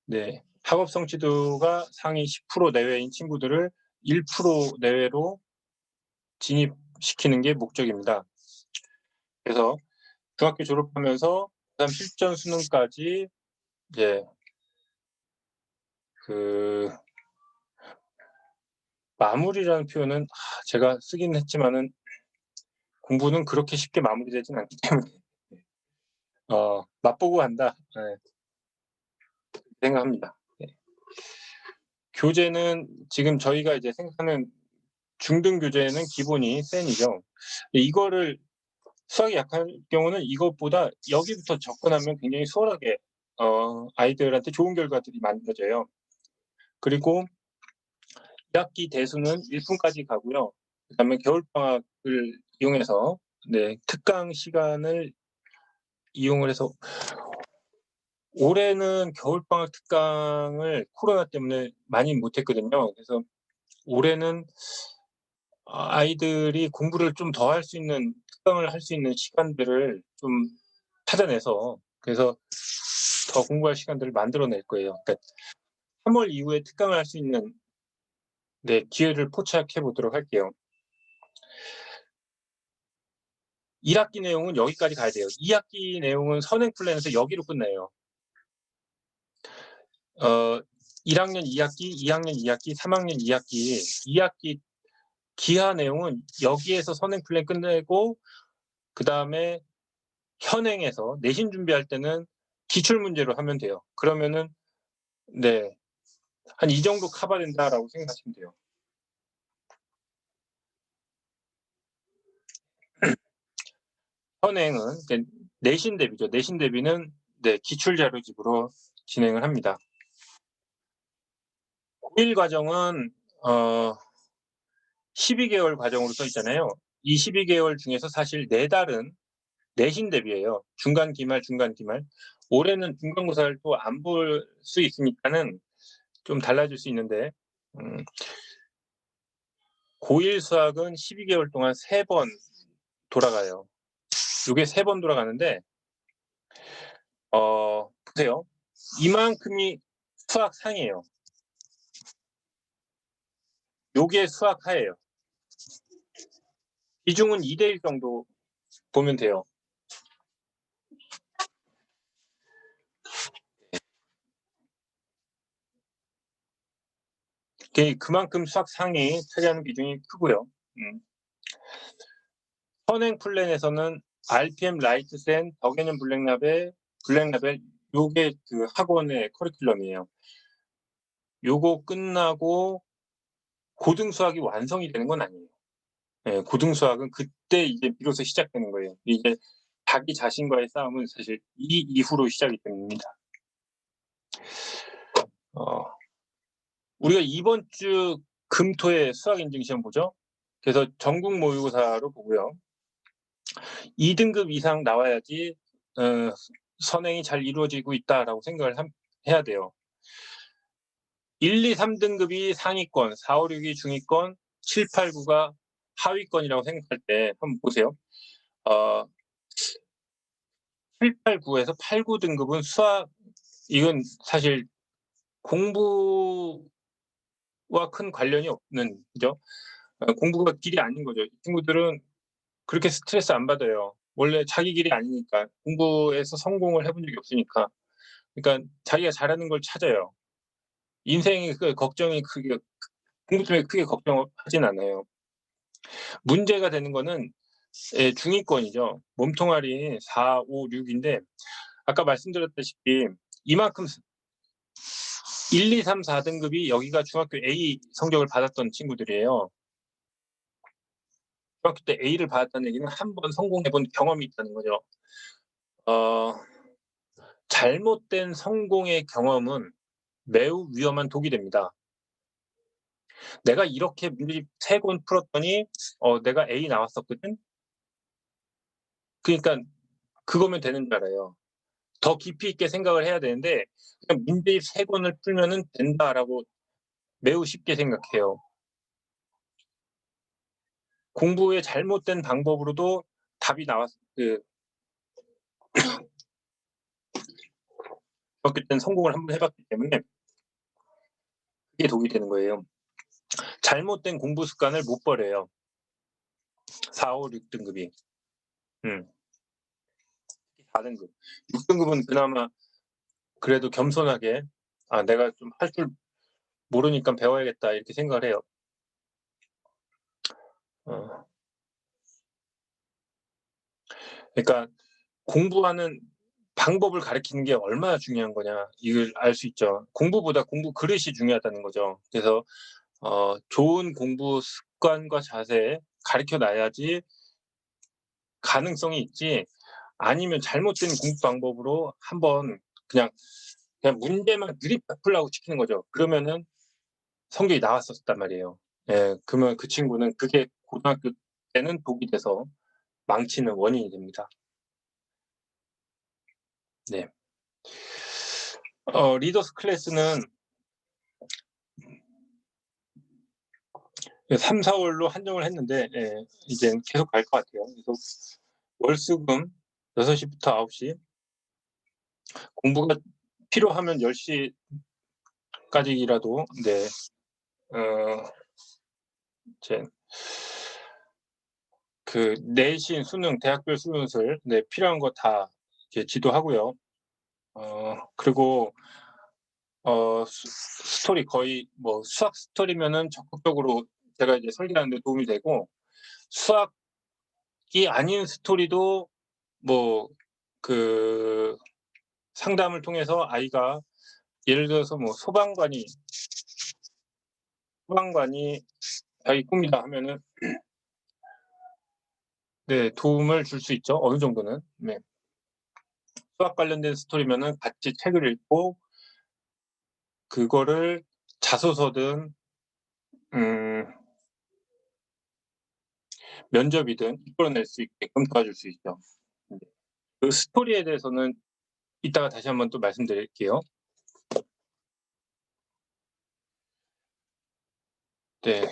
네. 학업 성취도가 상위 10% 내외인 친구들을 1% 내외로 진입시키는 게 목적입니다. 그래서 중학교 졸업하면서 그다음 실전 수능까지 이제 그 마무리라는 표현은 제가 쓰긴 했지만은 공부는 그렇게 쉽게 마무리되진 않기 때문에 맛보고 간다. 네. 생각합니다. 네. 교재는 지금 저희가 이제 생각하는 중등 교재는 기본이 센이죠. 이거를 수학이 약할 경우는 이것보다 여기부터 접근하면 굉장히 수월하게 아이들한테 좋은 결과들이 만들어져요. 그리고 1학기 대수는 1품까지 가고요. 그다음에 겨울방학을 이용해서 특강 시간을 이용을 해서 올해는 겨울방학 특강을 코로나 때문에 많이 못했거든요. 그래서 올해는 아이들이 공부를 좀 더 할 수 있는 특강을 할 수 있는 시간들을 좀 찾아내서 그래서 더 공부할 시간들을 만들어낼 거예요. 그러니까 3월 이후에 특강을 할 수 있는 기회를 포착해 보도록 할게요. 1학기 내용은 여기까지 가야 돼요. 2학기 내용은 선행 플랜에서 여기로 끝나요. 1학년 2학기, 2학년 2학기, 3학년 2학기, 2학기 기하 내용은 여기에서 선행 플랜 끝내고 그다음에 현행에서 내신 준비할 때는 기출 문제로 하면 돼요. 그러면은 한 이 정도 커버된다라고 생각하시면 돼요. 현행은 내신 대비죠. 내신 대비는 기출 자료집으로 진행을 합니다. 고1 과정은 12개월 과정으로 써 있잖아요. 이 12개월 중에서 사실 4달은 내신 대비예요. 중간 기말, 중간 기말. 올해는 중간고사를 또 안 볼 수 있으니까는 좀 달라질 수 있는데 고1 수학은 12개월 동안 3번 돌아가요. 요게 3번 돌아가는데 보세요. 이만큼이 수학 상이에요. 요게 수학 하예요. 비중은 2대1 정도 보면 돼요. 그만큼 수학 상이 차지하는 비중이 크고요. 선행 플랜에서는 RPM, 라이트센, 더 개념 블랙라벨 요게 그 학원의 커리큘럼이에요. 요거 끝나고 고등 수학이 완성이 되는 건 아니에요. 고등 수학은 그때 이제 비로소 시작되는 거예요. 이제 자기 자신과의 싸움은 사실 이 이후로 시작이 됩니다. 우리가 이번 주 금토에 수학 인증 시험 보죠. 그래서 전국 모의고사로 보고요. 2등급 이상 나와야지 선행이 잘 이루어지고 있다라고 생각을 해야 돼요. 1, 2, 3등급이 상위권, 4, 5, 6이 중위권, 7, 8, 9가 하위권이라고 생각할 때 한번 보세요. 7, 8, 9에서 8, 9등급은 수학, 이건 사실 공부와 큰 관련이 없는, 그죠? 공부가 길이 아닌 거죠. 이 친구들은 그렇게 스트레스 안 받아요. 원래 자기 길이 아니니까. 공부에서 성공을 해본 적이 없으니까. 그러니까 자기가 잘하는 걸 찾아요. 인생이 걱정이 크게, 공부 때문에 크게 걱정하진 않아요. 문제가 되는 거는 중위권이죠. 몸통알이 4, 5, 6인데 아까 말씀드렸다시피 이만큼 1, 2, 3, 4등급이 여기가 중학교 A 성적을 받았던 친구들이에요. 중학교 때 A를 받았다는 얘기는 한 번 성공해본 경험이 있다는 거죠. 잘못된 성공의 경험은 매우 위험한 독이 됩니다. 내가 이렇게 문제집 3권 풀었더니 내가 A 나왔었거든? 그러니까 그거면 되는 줄 알아요. 더 깊이 있게 생각을 해야 되는데 그냥 문제집 3권을 풀면은 된다라고 매우 쉽게 생각해요. 공부의 잘못된 방법으로도 답이 중학교 때는 성공을 한번 해봤기 때문에 그게 독이 되는 거예요. 잘못된 공부 습관을 못 버려요. 4, 5, 6등급이. 4등급. 6등급은 그나마 그래도 겸손하게 내가 좀 할 줄 모르니까 배워야겠다 이렇게 생각을 해요. 그러니까 공부하는 방법을 가르치는 게 얼마나 중요한 거냐 이걸 알 수 있죠. 공부보다 공부 그릇이 중요하다는 거죠. 그래서 좋은 공부 습관과 자세 가르쳐 놔야지 가능성이 있지, 아니면 잘못된 공부 방법으로 한번 그냥 문제만 들이풀라고 시키는 거죠. 그러면은 성적이 나왔었단 말이에요. 예, 그러면 그 친구는 그게 고등학교 때는 독이 돼서 망치는 원인이 됩니다. 네. 리더스 클래스는 3, 4월로 한정을 했는데, 예, 이제 계속 갈 것 같아요. 그래서 월수금 6시부터 9시, 공부가 필요하면 10시까지라도, 네, 이제 그 내신, 수능, 대학별 수능을 필요한 거 다 이렇게 지도하고요. 그리고 스토리 거의 뭐 수학 스토리면은 적극적으로 제가 이제 설계하는 데 도움이 되고, 수학이 아닌 스토리도 뭐 그 상담을 통해서 아이가 예를 들어서 뭐 소방관이 자기 꿈이다 하면은 네, 도움을 줄 수 있죠. 어느 정도는. 네. 수학 관련된 스토리면은 같이 책을 읽고 그거를 자소서든 면접이든 이끌어낼 수 있게끔 도와줄 수 있죠. 그 스토리에 대해서는 이따가 다시 한번 또 말씀드릴게요. 네,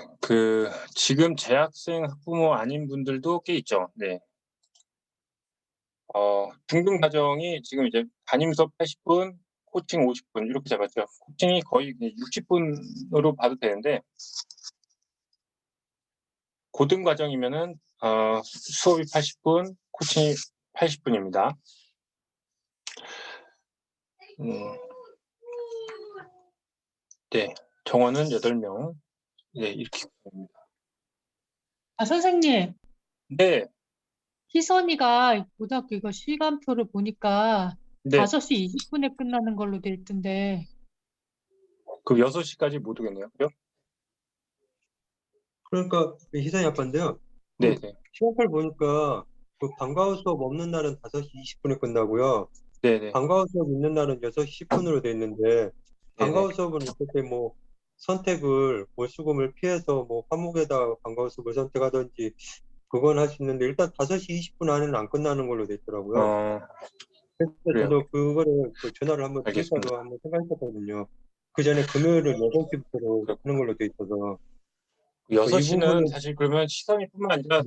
지금 재학생 학부모 아닌 분들도 꽤 있죠. 네. 중등 과정이 지금 이제 담임 수업 80분, 코칭 50분 이렇게 잡았죠. 코칭이 거의 60분으로 봐도 되는데, 고등 과정이면은 수업이 80분, 코칭이 80분입니다. 네, 정원은 8명. 네, 이렇게 됩니다. 선생님, 네, 희선이가 고등학교 이거 시간표를 보니까 네, 5시 20분에 끝나는 걸로 돼 있던데. 그 6시까지 못 오겠네요. 그죠? 그러니까 희선이 아빠인데요. 네, 네, 시간표를 보니까 그 방과후 수업 없는 날은 5시 20분에 끝나고요. 네, 네, 방과후 수업 있는 날은 6시 10분으로 돼 있는데, 방과후 수업은 어떻게 뭐 선택을 월수금을 피해서 뭐 화목에다가 방과후 수업을 선택하든지 그건 할 수 있는데, 일단 5시 20분 안에는 안 끝나는 걸로 돼 있더라고요. 그래서 그래요. 저도 그거를 전화를 한번 알겠습니다. 드릴까도 한번 생각했거든요. 그 전에 금요일은 8시부터 하는 걸로 돼 있어서. 6시는 부분은- 사실 그러면 시선이뿐만 아니라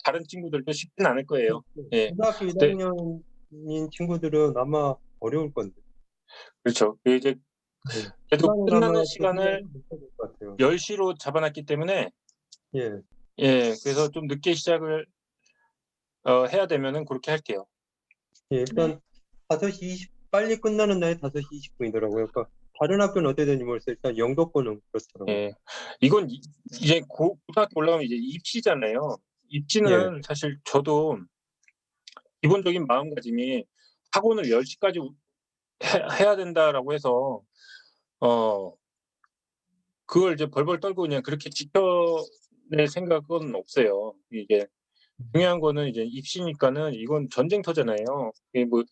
다른 친구들도 쉽진 않을 거예요. 예. 고등학교 네. 1학년인 친구들은 아마 어려울 건데. 그렇죠. 이제 그래도 시간은 끝나는 아마 시간을 못할 것 같아요. 10시로 잡아놨기 때문에, 예. 예, 그래서 좀 늦게 시작을 해야 되면은 그렇게 할게요. 예, 일단 5시 20, 빨리 끝나는 날이 5시 20분이더라고요. 그러니까 다른 학교는 어떻게 되는지 모르겠어요. 일단 영도권은 그렇더라고요. 예. 이건 이제 고등학교 올라가면 이제 입시잖아요. 입시는 사실 저도 기본적인 마음가짐이 학원을 10시까지 해야 된다라고 해서 그걸 이제 벌벌 떨고 그냥 그렇게 지켜낼 생각은 없어요. 이게 중요한 거는 이제 입시니까는 이건 전쟁터잖아요. 이게 뭐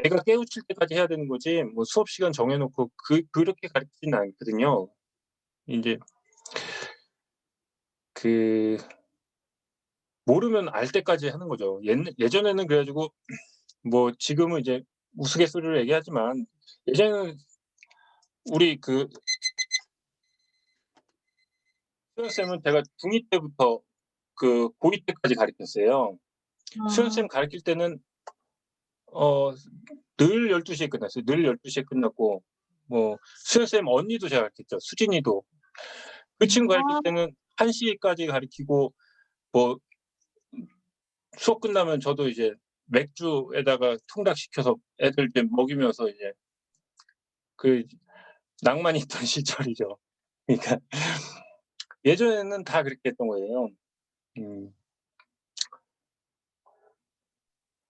애가 깨우칠 때까지 해야 되는 거지 뭐 수업 시간 정해놓고 그렇게 가르치지는 않거든요. 이제 모르면 알 때까지 하는 거죠. 예전에는 그래가지고 뭐 지금은 이제 우스갯소리로 얘기하지만, 예전에는 우리 수연쌤은 제가 중2 때부터 고2 때까지 가르쳤어요. 수연쌤 가르칠 때는 늘 12시에 끝났어요. 늘 12시에 끝났고, 뭐 수연쌤 언니도 제가 가르쳤죠. 수진이도. 그 친구 가르칠 때는 1시까지 가르치고, 뭐 수업 끝나면 저도 이제 맥주에다가 통닭시켜서 애들 이제 먹이면서 이제 그 낭만이 있던 시절이죠. 그러니까 예전에는 다 그렇게 했던 거예요.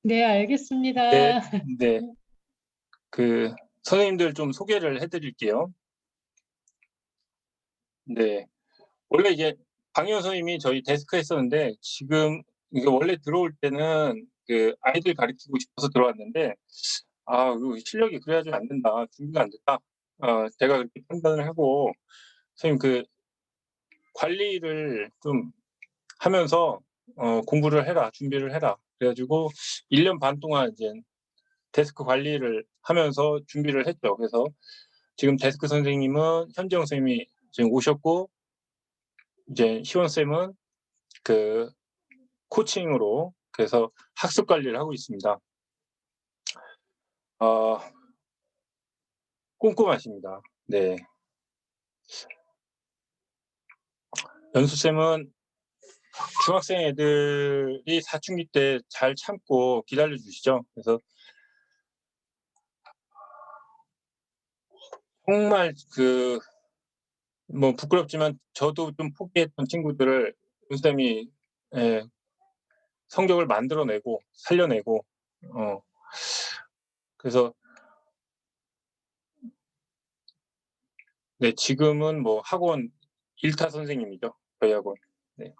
네, 알겠습니다. 네, 네. 그 선생님들 좀 소개를 해드릴게요. 네. 원래 이제 강의원 선생님이 저희 데스크에 있었는데 지금 이게 원래 들어올 때는 그 아이들 가르치고 싶어서 들어왔는데 그 실력이 그래가지고 안 된다. 준비가 안 됐다. 제가 그렇게 판단을 하고 선생님 그 관리를 좀 하면서 공부를 해라, 준비를 해라. 그래가지고 1년 반 동안 이제 데스크 관리를 하면서 준비를 했죠. 그래서 지금 데스크 선생님은 현지영 선생님이 지금 오셨고 이제 시원 쌤은 그 코칭으로 그래서 학습 관리를 하고 있습니다. 꼼꼼하십니다. 네. 연수 쌤은 중학생 애들이 사춘기 때 잘 참고 기다려 주시죠. 그래서 정말 뭐 부끄럽지만 저도 좀 포기했던 친구들을 연수 쌤이 성적을 만들어내고 살려내고 그래서 네, 지금은 뭐 학원 1타 선생님이죠. 저희 학원. 네.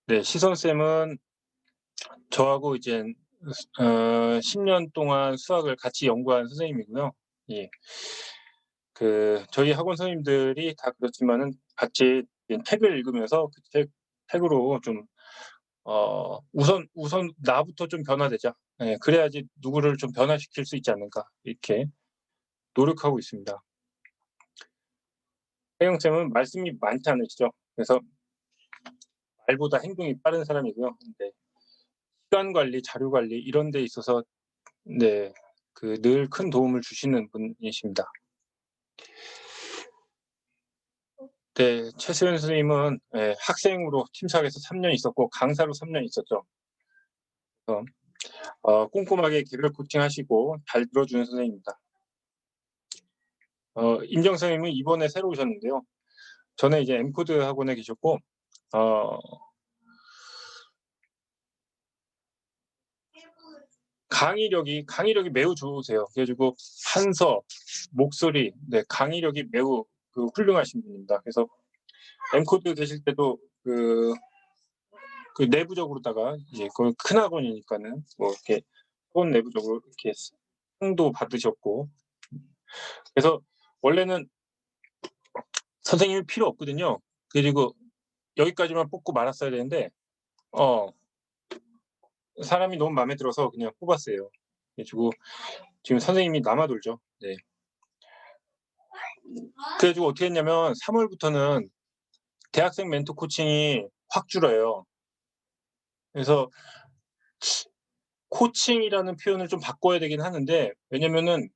네, 시선 쌤은 저하고 이제 10년 동안 수학을 같이 연구한 선생님이고요. 예. 저희 학원 선생님들이 다 그렇지만은 같이 책을 읽으면서 그 책으로 좀 우선 나부터 좀 변화되자. 예, 그래야지 누구를 좀 변화시킬 수 있지 않는가 이렇게 노력하고 있습니다. 혜영 쌤은 말씀이 많지 않으시죠? 그래서 말보다 행동이 빠른 사람이고요. 근데 시간 관리, 자료 관리 이런 데 있어서 네, 늘 큰 도움을 주시는 분이십니다. 네, 최수연 선생님은 학생으로 팀사학에서 3년 있었고 강사로 3년 있었죠. 꼼꼼하게 개별 코칭하시고 잘 들어주는 선생님입니다. 임정 선생님은 이번에 새로 오셨는데요. 전에 이제 엠코드 학원에 계셨고 강의력이 매우 좋으세요. 그래가지고 판서, 목소리, 네, 강의력이 매우 훌륭하신 분입니다. 그래서 엠코드 계실 때도 그 내부적으로다가 이제 큰 학원이니까는 뭐 이렇게 학원 내부적으로 이렇게 상도 받으셨고 그래서 원래는 선생님이 필요 없거든요. 그리고 여기까지만 뽑고 말았어야 되는데 사람이 너무 마음에 들어서 그냥 뽑았어요. 그래가지고 지금 선생님이 남아돌죠. 네. 그래가지고 어떻게 했냐면 3월부터는 대학생 멘토 코칭이 확 줄어요. 그래서 코칭이라는 표현을 좀 바꿔야 되긴 하는데 왜냐면은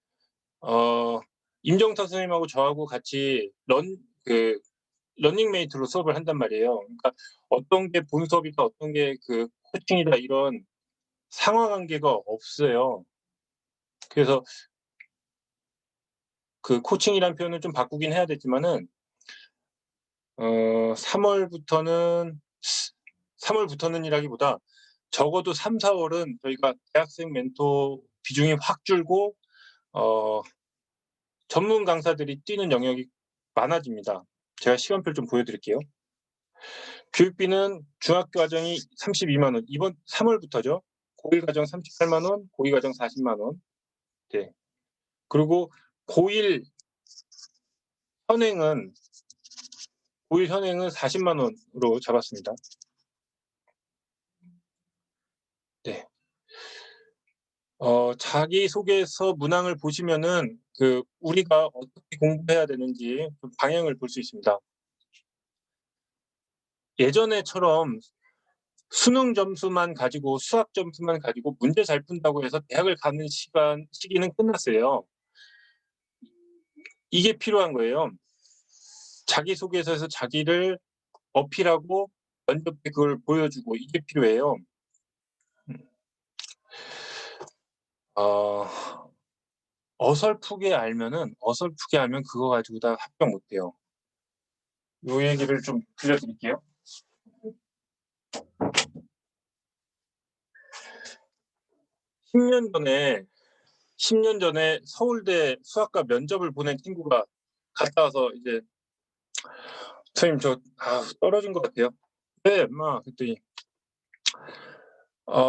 임정타 선생님하고 저하고 같이 러닝메이트로 수업을 한단 말이에요. 그러니까 어떤 게 본 수업이다, 어떤 게 코칭이다 이런 상하관계가 없어요. 그래서 코칭이라는 표현을 좀 바꾸긴 해야 되지만은 3월부터는이라기보다 적어도 3, 4월은 저희가 대학생 멘토 비중이 확 줄고 전문 강사들이 뛰는 영역이 많아집니다. 제가 시간표를 좀 보여드릴게요. 교육비는 중학교 과정이 32만 원, 이번 3월부터죠. 고1 과정 38만 원, 고2 과정 40만 원. 네. 그리고 고1 현행은 40만 원으로 잡았습니다. 네. 자기소개서 문항을 보시면은 우리가 어떻게 공부해야 되는지 좀 방향을 볼 수 있습니다. 예전에처럼 수능 점수만 가지고 수학 점수만 가지고 문제 잘 푼다고 해서 대학을 가는 시기는 끝났어요. 이게 필요한 거예요. 자기소개서에서 자기를 어필하고 면접 때 그걸 보여주고 이게 필요해요. 어, 어설프게 알면 그거 가지고 다 합격 못 해요. 요 얘기를 좀 들려드릴게요. 10년 전에 서울대 수학과 면접을 보낸 친구가 갔다 와서 이제 선생님 저 떨어진 것 같아요. 네, 그랬더니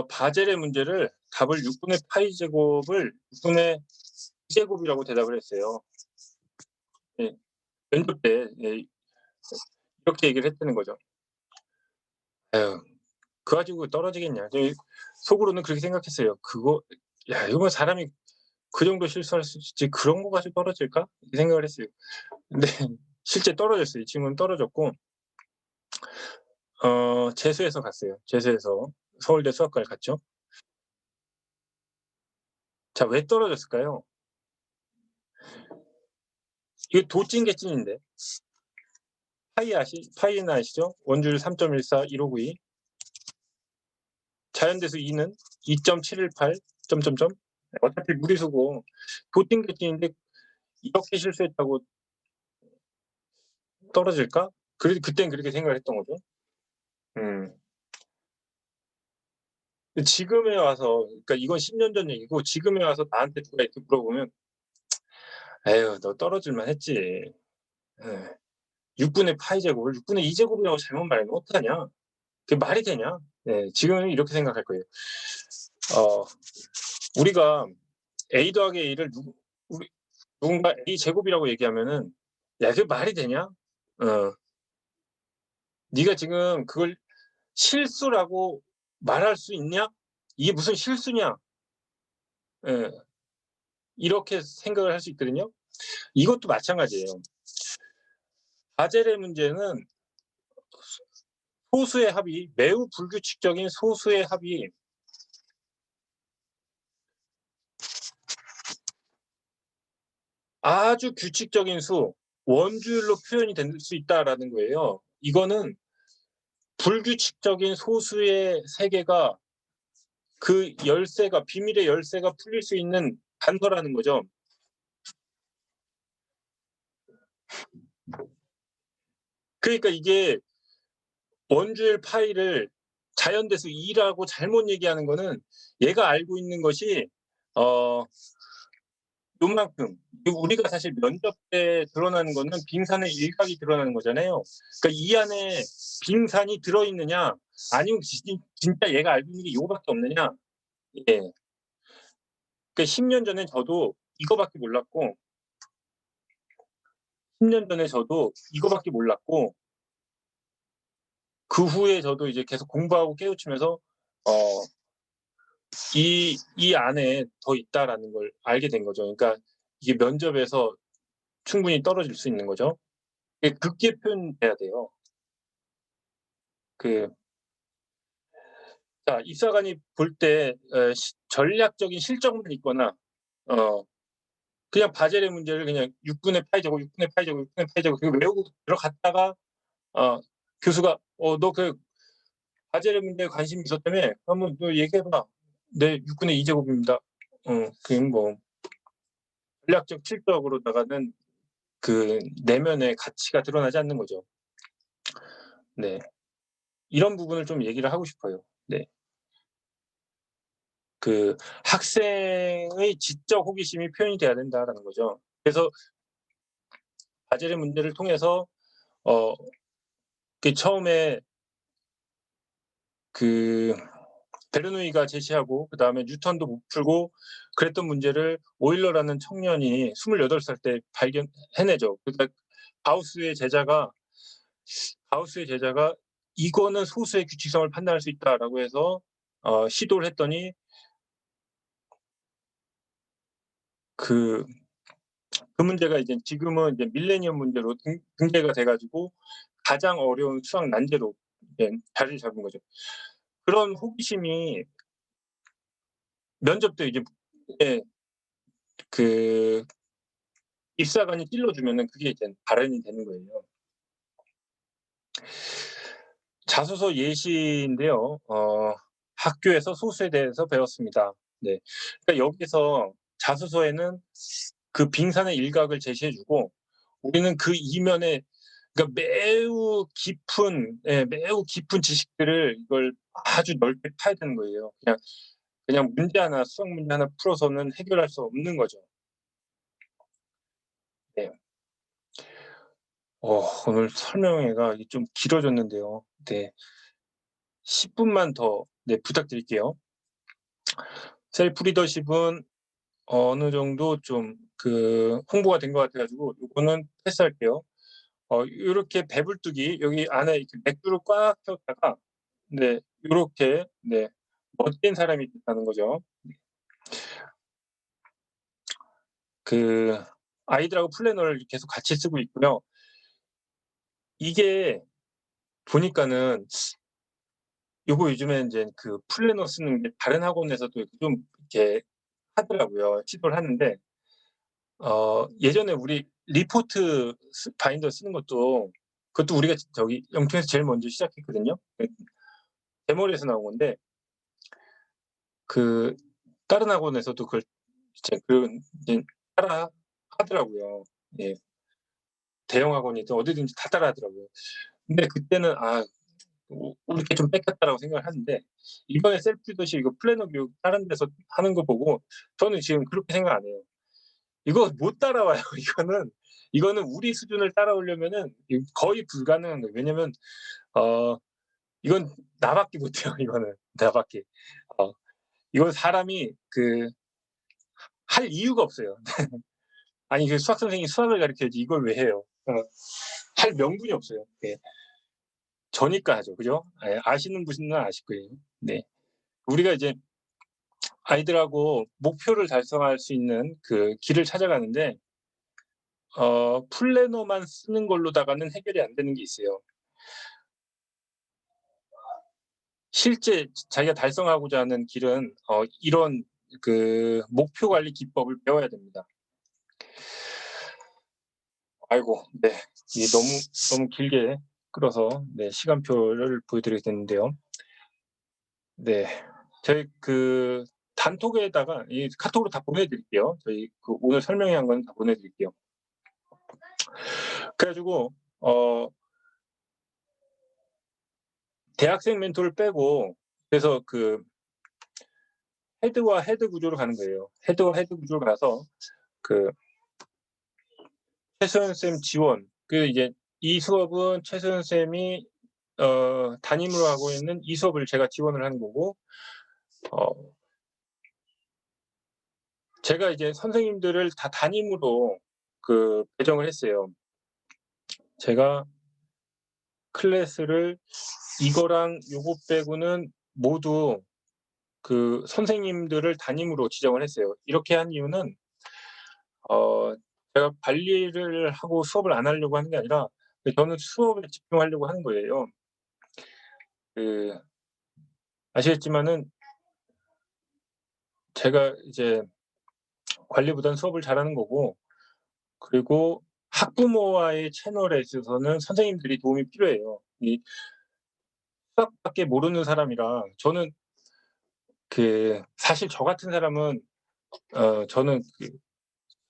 바젤의 문제를 답을 6분의 파이 제곱을 6분의 2제곱이라고 대답을 했어요. 예, 면접 때 이렇게 얘기를 했다는 거죠. 에휴, 그거 가지고 떨어지겠냐. 속으로는 그렇게 생각했어요. 이거 사람이 그 정도 실수할 수 있지 그런 거 가지고 떨어질까? 이 생각을 했어요. 근데 실제 떨어졌어요. 이 친구는 떨어졌고 재수해서 갔어요. 재수해서 서울대 수학과를 갔죠. 자, 왜 떨어졌을까요? 이거 도찐개찐인데 파이는 아시죠? 원주율 3.14 1592 자연대수 2는 2.718 점점점 어차피 무리수고 도찐개찐인데 이렇게 실수했다고 떨어질까? 그땐 그렇게 생각을 했던 거죠. 지금에 와서, 그러니까 이건 10년 전 얘기고 지금에 와서 나한테 누가 이렇게 물어보면 에휴 너 떨어질만 했지. 6분의 파이 제곱을 6분의 2제곱이라고 잘못 말하면 어떡하냐. 그게 말이 되냐. 지금은 이렇게 생각할 거예요. 우리가 A 더하기 A를 누군가 A 제곱이라고 얘기하면은 야 그게 말이 되냐. 네가 지금 그걸 실수라고 말할 수 있냐? 이게 무슨 실수냐? 이렇게 생각을 할 수 있거든요. 이것도 마찬가지예요. 바젤의 문제는 소수의 합이 매우 불규칙적인 소수의 합이 아주 규칙적인 수 원주율로 표현이 될 수 있다라는 거예요. 이거는 불규칙적인 소수의 세계가 그 열쇠가 비밀의 열쇠가 풀릴 수 있는 단서라는 거죠. 그러니까 이게 원주율 파이를 자연대수 2라고 잘못 얘기하는 거는 얘가 알고 있는 것이 요만큼 우리가 사실 면접 때 드러나는 거는 빙산의 일각이 드러나는 거잖아요. 그러니까 이 안에 빙산이 들어있느냐 아니면 진짜 얘가 알고 있는 게 요거밖에 없느냐. 예. 그러니까 10년 전에 저도 이거밖에 몰랐고 10년 전에 저도 이거밖에 몰랐고 그 후에 저도 이제 계속 공부하고 깨우치면서 이 안에 더 있다라는 걸 알게 된 거죠. 그러니까 이게 면접에서 충분히 떨어질 수 있는 거죠. 이게 극기에 표현돼야 돼요. 자, 입사관이 볼 때 전략적인 실적만 있거나 그냥 바젤의 문제를 그냥 6분의 파이 제곱, 6분의 파이 제곱, 6분의 파이 제곱 그거 외우고 들어갔다가 교수가 너 그 바젤의 문제에 관심이 있었다며? 한번 너 얘기해봐. 네, 6분의 2제곱입니다. 그냥 뭐 전략적 실적으로다가는 그 내면의 가치가 드러나지 않는 거죠. 네, 이런 부분을 좀 얘기를 하고 싶어요. 네. 그 학생의 지적 호기심이 표현이 돼야 된다라는 거죠. 그래서 바젤의 문제를 통해서 그 처음에 그 베르누이가 제시하고 그다음에 뉴턴도 못 풀고 그랬던 문제를 오일러라는 청년이 28살 때 해내죠. 그러니까 가우스의 제자가 이거는 소수의 규칙성을 판단할 수 있다라고 해서 시도를 했더니 그 문제가 이제 지금은 이제 밀레니엄 문제로 등재가 돼가지고 가장 어려운 수학 난제로 자리를 잡은 거죠. 그런 호기심이 면접 때 이제 그 입사관이 찔러주면은 그게 이제 발현이 되는 거예요. 자소서 예시인데요. 학교에서 소수에 대해서 배웠습니다. 네. 그러니까 여기서 자소서에는 그 빙산의 일각을 제시해 주고 우리는 그 이면에 그러니까 매우 깊은 지식들을 이걸 아주 넓게 파야 되는 거예요. 그냥 문제 하나, 수학 문제 하나 풀어서는 해결할 수 없는 거죠. 네. 오늘 설명회가 좀 길어졌는데요. 네. 10분만 더 부탁드릴게요. 셀프 리더십은 어느 정도 좀 홍보가 된 것 같아 가지고 요거는 패스할게요. 요렇게 배불뚝이 여기 안에 이렇게 맥주를 꽉 채웠다가 요렇게 멋진 사람이 됐다는 거죠. 아이들하고 플래너를 계속 같이 쓰고 있고요. 이게 보니까는 요거 요즘에 인제 플래너 쓰는 게 다른 학원에서도 좀 이렇게 하더라고요. 시도를 하는데 예전에 우리 리포트 바인더 쓰는 그것도 우리가 저기 영통에서 제일 먼저 시작했거든요. 제 머리에서 나온 건데 다른 학원에서도 그걸 이제 따라 하더라고요. 예. 대형 학원이든 어디든지 다 따라하더라고요. 근데 그때는 '이렇게 좀 뺏겼다.'라고 생각을 하는데 이번에 셀프 리더십 이거 플래너 교육 다른 데서 하는 거 보고 저는 지금 그렇게 생각 안 해요. 이거 못 따라와요. 이거는 우리 수준을 따라오려면은 거의 불가능한 거예요. 왜냐면 이건 나밖에 못해요. 이거는 나밖에. 이건 사람이 할 이유가 없어요. 아니 수학 선생님이 수학을 가르쳐야지 이걸 왜 해요? 할 명분이 없어요. 예. 저니까 하죠. 그죠? 예. 아시는 분은 아실 거예요. 네. 우리가 이제 아이들하고 목표를 달성할 수 있는 길을 찾아가는데 플래너만 쓰는 걸로다가는 해결이 안 되는 게 있어요. 실제 자기가 달성하고자 하는 길은 이런 목표 관리 기법을 배워야 됩니다. 아이고, 네. 이게 너무 길게 끌어서 시간표를 보여드리게 됐는데요. 네. 저희 단톡에다가 이 카톡으로 다 보내드릴게요. 저희 오늘 설명회 한 건 다 보내드릴게요. 그래가지고 대학생 멘토를 빼고 그래서 헤드와 헤드 구조로 가는 거예요. 헤드와 헤드 구조로 가서 최소연 쌤 지원. 이제 이 수업은 최소연 쌤이 담임으로 하고 있는 이 수업을 제가 지원을 하는 거고 제가 이제 선생님들을 다 담임으로 배정을 했어요. 제가 클래스를 이거랑 요거 빼고는 모두 선생님들을 담임으로 지정을 했어요. 이렇게 한 이유는 제가 관리를 하고 수업을 안 하려고 하는 게 아니라 저는 수업에 집중하려고 하는 거예요. 아시겠지만은 제가 이제 관리보다는 수업을 잘하는 거고 그리고 학부모와의 채널에 있어서는 선생님들이 도움이 필요해요. 이 수학밖에 모르는 사람이라 저는 사실 저 같은 사람은 저는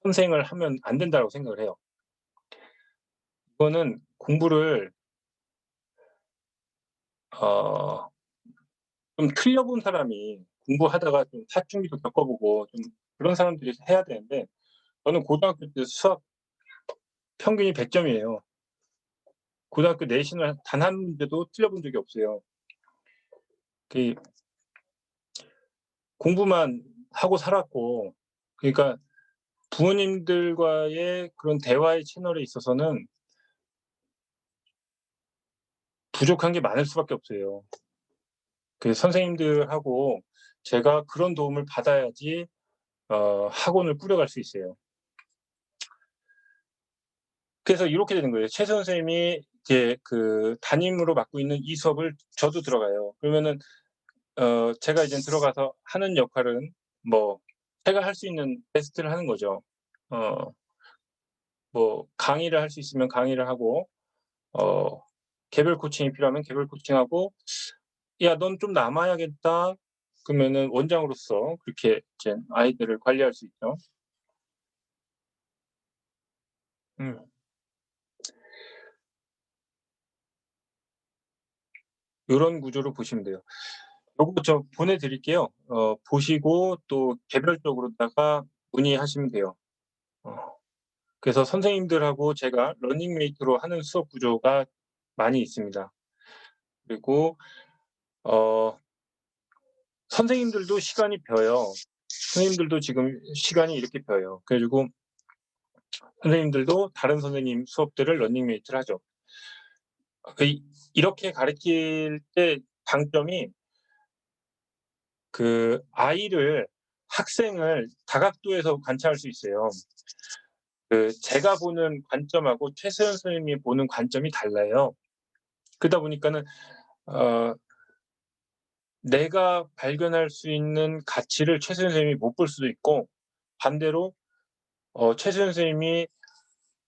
선생을 하면 안 된다고 생각을 해요. 이거는 공부를 좀 틀려본 사람이 공부하다가 좀 사춘기도 겪어보고 좀 그런 사람들이 해야 되는데 저는 고등학교 때 수학 평균이 100점이에요. 고등학교 내신을 단 한 문제도 틀려본 적이 없어요. 공부만 하고 살았고 그러니까 부모님들과의 그런 대화의 채널에 있어서는 부족한 게 많을 수밖에 없어요. 선생님들하고 제가 그런 도움을 받아야지 학원을 꾸려갈 수 있어요. 그래서 이렇게 되는 거예요. 최 선생님이 이제 담임으로 맡고 있는 이 수업을 저도 들어가요. 그러면은 제가 이제 들어가서 하는 역할은 제가 할 수 있는 베스트를 하는 거죠. 강의를 할 수 있으면 강의를 하고 개별 코칭이 필요하면 개별 코칭하고, 야, 넌 좀 남아야겠다. 그러면은 원장으로서 그렇게 이제 아이들을 관리할 수 있죠. 음. 요런 구조로 보시면 돼요. 요거 저 보내드릴게요. 보시고 또 개별적으로다가 문의하시면 돼요. 그래서 선생님들하고 제가 러닝메이트로 하는 수업 구조가 많이 있습니다. 그리고 선생님들도 시간이 벼요. 선생님들도 지금 시간이 이렇게 벼요. 그래 가지고 선생님들도 다른 선생님 수업들을 러닝메이트를 하죠. 이렇게 가르칠 때 장점이 그 학생을 다각도에서 관찰할 수 있어요. 제가 보는 관점하고 최세연 선생님이 보는 관점이 달라요. 그러다 보니까는 내가 발견할 수 있는 가치를 최세연 선생님이 못 볼 수도 있고, 반대로 최세연 선생님이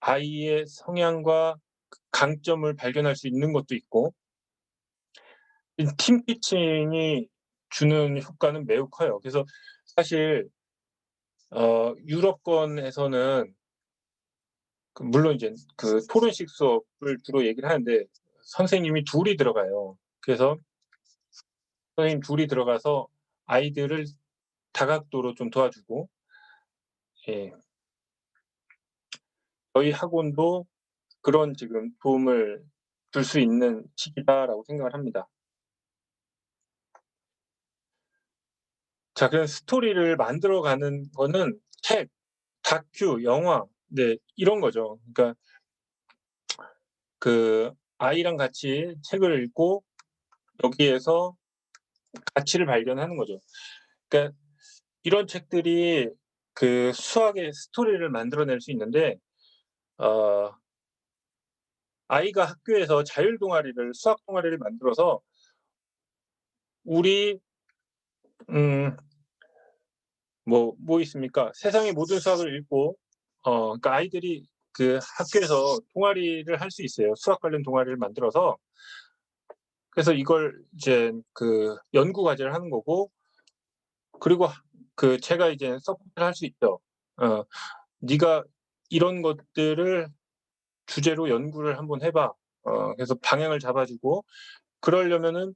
아이의 성향과 강점을 발견할 수 있는 것도 있고, 이 팀 피칭이 주는 효과는 매우 커요. 그래서 사실 유럽권에서는 물론 이제 토론식 수업을 주로 얘기를 하는데 선생님이 둘이 들어가요. 그래서 선생님 둘이 들어가서 아이들을 다각도로 좀 도와주고, 예. 저희 학원도 그런 지금 도움을 줄 수 있는 시기다라고 생각을 합니다. 자, 그럼 스토리를 만들어가는 거는 책, 다큐, 영화, 네, 이런 거죠. 그러니까 아이랑 같이 책을 읽고 여기에서 가치를 발견하는 거죠. 그러니까 이런 책들이 수학의 스토리를 만들어낼 수 있는데, 아이가 학교에서 자율 동아리를, 수학 동아리를 만들어서 우리 뭐 있습니까? 세상의 모든 수학을 읽고, 그러니까 아이들이 학교에서 동아리를 할 수 있어요. 수학 관련 동아리를 만들어서. 그래서 이걸 이제 연구 과제를 하는 거고, 그리고 제가 이제 서포트를 할 수 있죠. "네가 이런 것들을 주제로 연구를 한번 해 봐." 그래서 방향을 잡아 주고, 그러려면은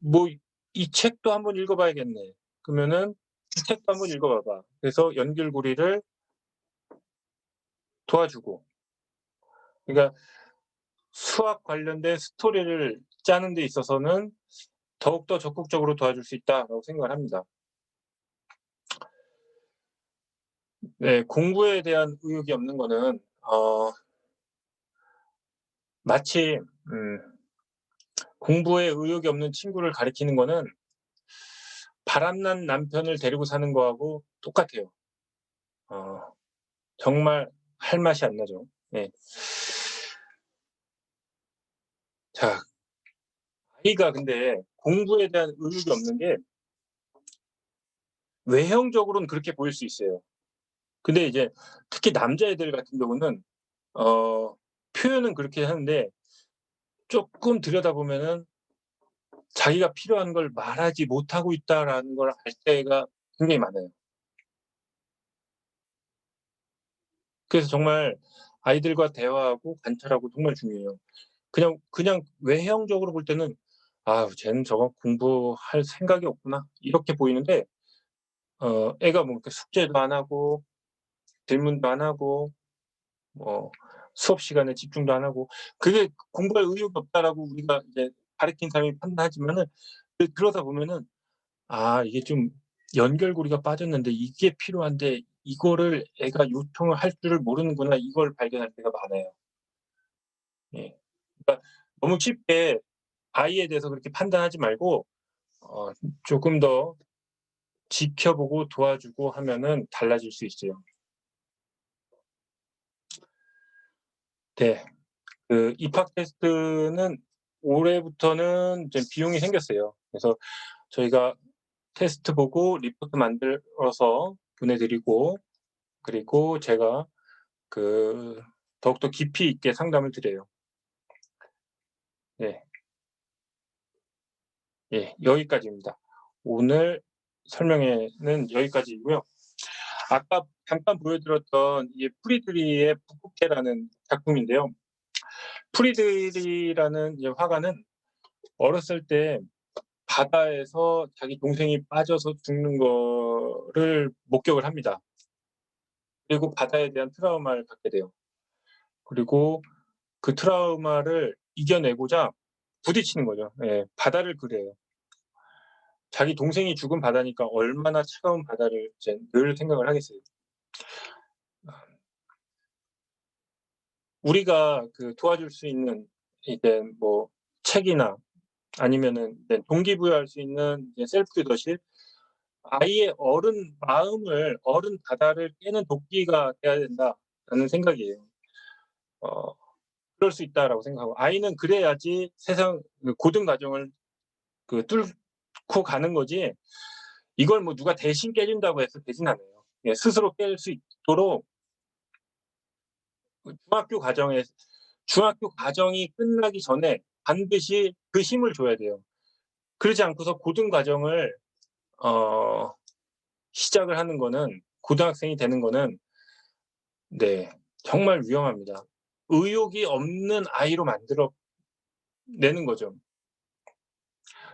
뭐 "이 책도 한번 읽어 봐야겠네." 그러면은 "이 책도 한번 읽어 봐 봐." 그래서 연결고리를 도와주고, 그러니까 수학 관련된 스토리를 짜는 데 있어서는 더욱더 적극적으로 도와줄 수 있다라고 생각을 합니다. 네, 공부에 대한 의욕이 없는 거는 마치 공부에 의욕이 없는 친구를 가리키는 거는 바람난 남편을 데리고 사는 거하고 똑같아요. 정말 할 맛이 안 나죠. 네. 자, 아이가 근데 공부에 대한 의욕이 없는 게 외형적으로는 그렇게 보일 수 있어요. 근데 이제 특히 남자애들 같은 경우는 표현은 그렇게 하는데 쪼끔 들여다보면은 자기가 필요한 걸 말하지 못하고 있다라는 걸 알 때가 굉장히 많아요. 그래서 정말 아이들과 대화하고 관찰하고 정말 중요해요. 그냥 외형적으로 볼 때는 '아, 쟤는 저거 공부할 생각이 없구나.' 이렇게 보이는데, 애가 뭐 이렇게 숙제도 안 하고 질문도 안 하고 뭐 수업 시간에 집중도 안 하고, 그게 '공부할 의욕이 없다.'라고 우리가 이제 가르친 사람이 판단하지만은, 그러다 보면은 '아, 이게 좀 연결고리가 빠졌는데 이게 필요한데 이거를 애가 요청을 할 줄을 모르는구나.' 이걸 발견할 때가 많아요. 예. 그러니까 너무 쉽게 아이에 대해서 그렇게 판단하지 말고 어 조금 더 지켜보고 도와주고 하면은 달라질 수 있어요. 네. 입학 테스트는 올해부터는 이제 비용이 생겼어요. 그래서 저희가 테스트 보고 리포트 만들어서 보내드리고, 그리고 제가 더욱더 깊이 있게 상담을 드려요. 네. 예, 여기까지입니다. 오늘 설명회는 여기까지이고요. 아까 잠깐 보여드렸던 이 프리드리의 북극해라는 작품인데요. 프리드리라는 이 화가는 어렸을 때 바다에서 자기 동생이 빠져서 죽는 거를 목격을 합니다. 그리고 바다에 대한 트라우마를 갖게 돼요. 그리고 그 트라우마를 이겨내고자 부딪히는 거죠. 예, 바다를 그려요. 자기 동생이 죽은 바다니까 얼마나 차가운 바다를 이제 늘 생각을 하겠어요. 우리가 그 도와줄 수 있는 이제 뭐 책이나 아니면은 이제 동기부여할 수 있는 이제 셀프 리더십, 아이의 어른 마음을, 어른 바다를 깨는 도끼가 돼야 된다라는 생각이에요. 그럴 수 있다라고 생각하고, 아이는 그래야지 세상 그 고등 과정을 그 뚫고 가는 거지. 이걸 뭐 누가 대신 깨준다고 해서 되진 않아요. 예, 스스로 깰 수 있도록 중학교 과정이 끝나기 전에 반드시 그 힘을 줘야 돼요. 그러지 않고서 고등 과정을 시작을 하는 거는, 고등학생이 되는 거는 네, 정말 위험합니다. 의욕이 없는 아이로 만들어 내는 거죠.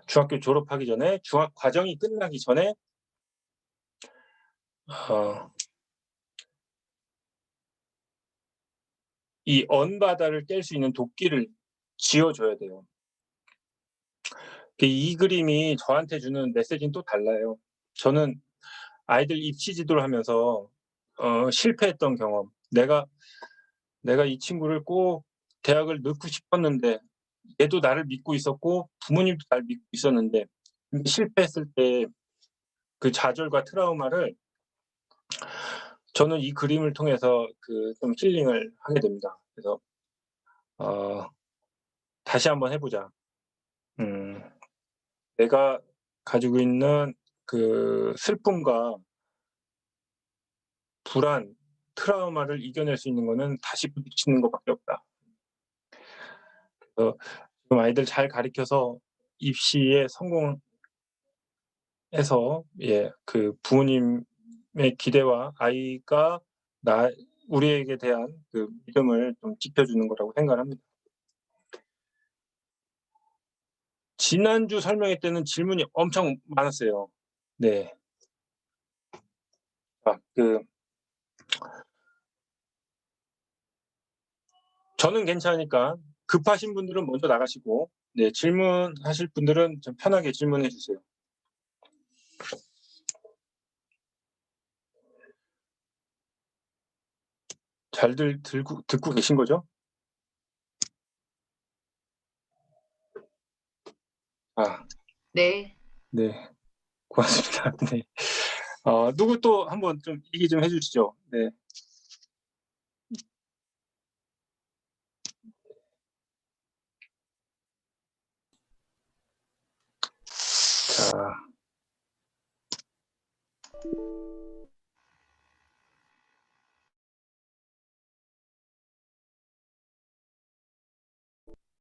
중학교 졸업하기 전에, 중학 과정이 끝나기 전에 이 언바다를 깰 수 있는 도끼를 쥐어줘야 돼요. 이 그림이 저한테 주는 메시지는 또 달라요. 저는 아이들 입시 지도를 하면서 실패했던 경험, 내가 이 친구를 꼭 대학을 넣고 싶었는데 얘도 나를 믿고 있었고 부모님도 나를 믿고 있었는데, 근데 실패했을 때 그 좌절과 트라우마를 저는 이 그림을 통해서 그 좀 힐링을 하게 됩니다. 그래서 다시 한번 해보자. 내가 가지고 있는 그 슬픔과 불안, 트라우마를 이겨낼 수 있는 거는 다시 부딪히는 것밖에 없다. 그래서 지금 아이들 잘 가르쳐서 입시에 성공해서, 예, 그 부모님의 기대와 아이가 우리에게 대한 그 믿음을 좀 지켜주는 거라고 생각합니다. 지난주 설명회 때는 질문이 엄청 많았어요. 네. 저는 괜찮으니까 급하신 분들은 먼저 나가시고, 네, 질문하실 분들은 좀 편하게 질문해 주세요. 잘들 듣고 계신 거죠? 네. 네. 고맙습니다. 네. 누구 또 한번 좀 얘기 좀 해주시죠. 네. 자.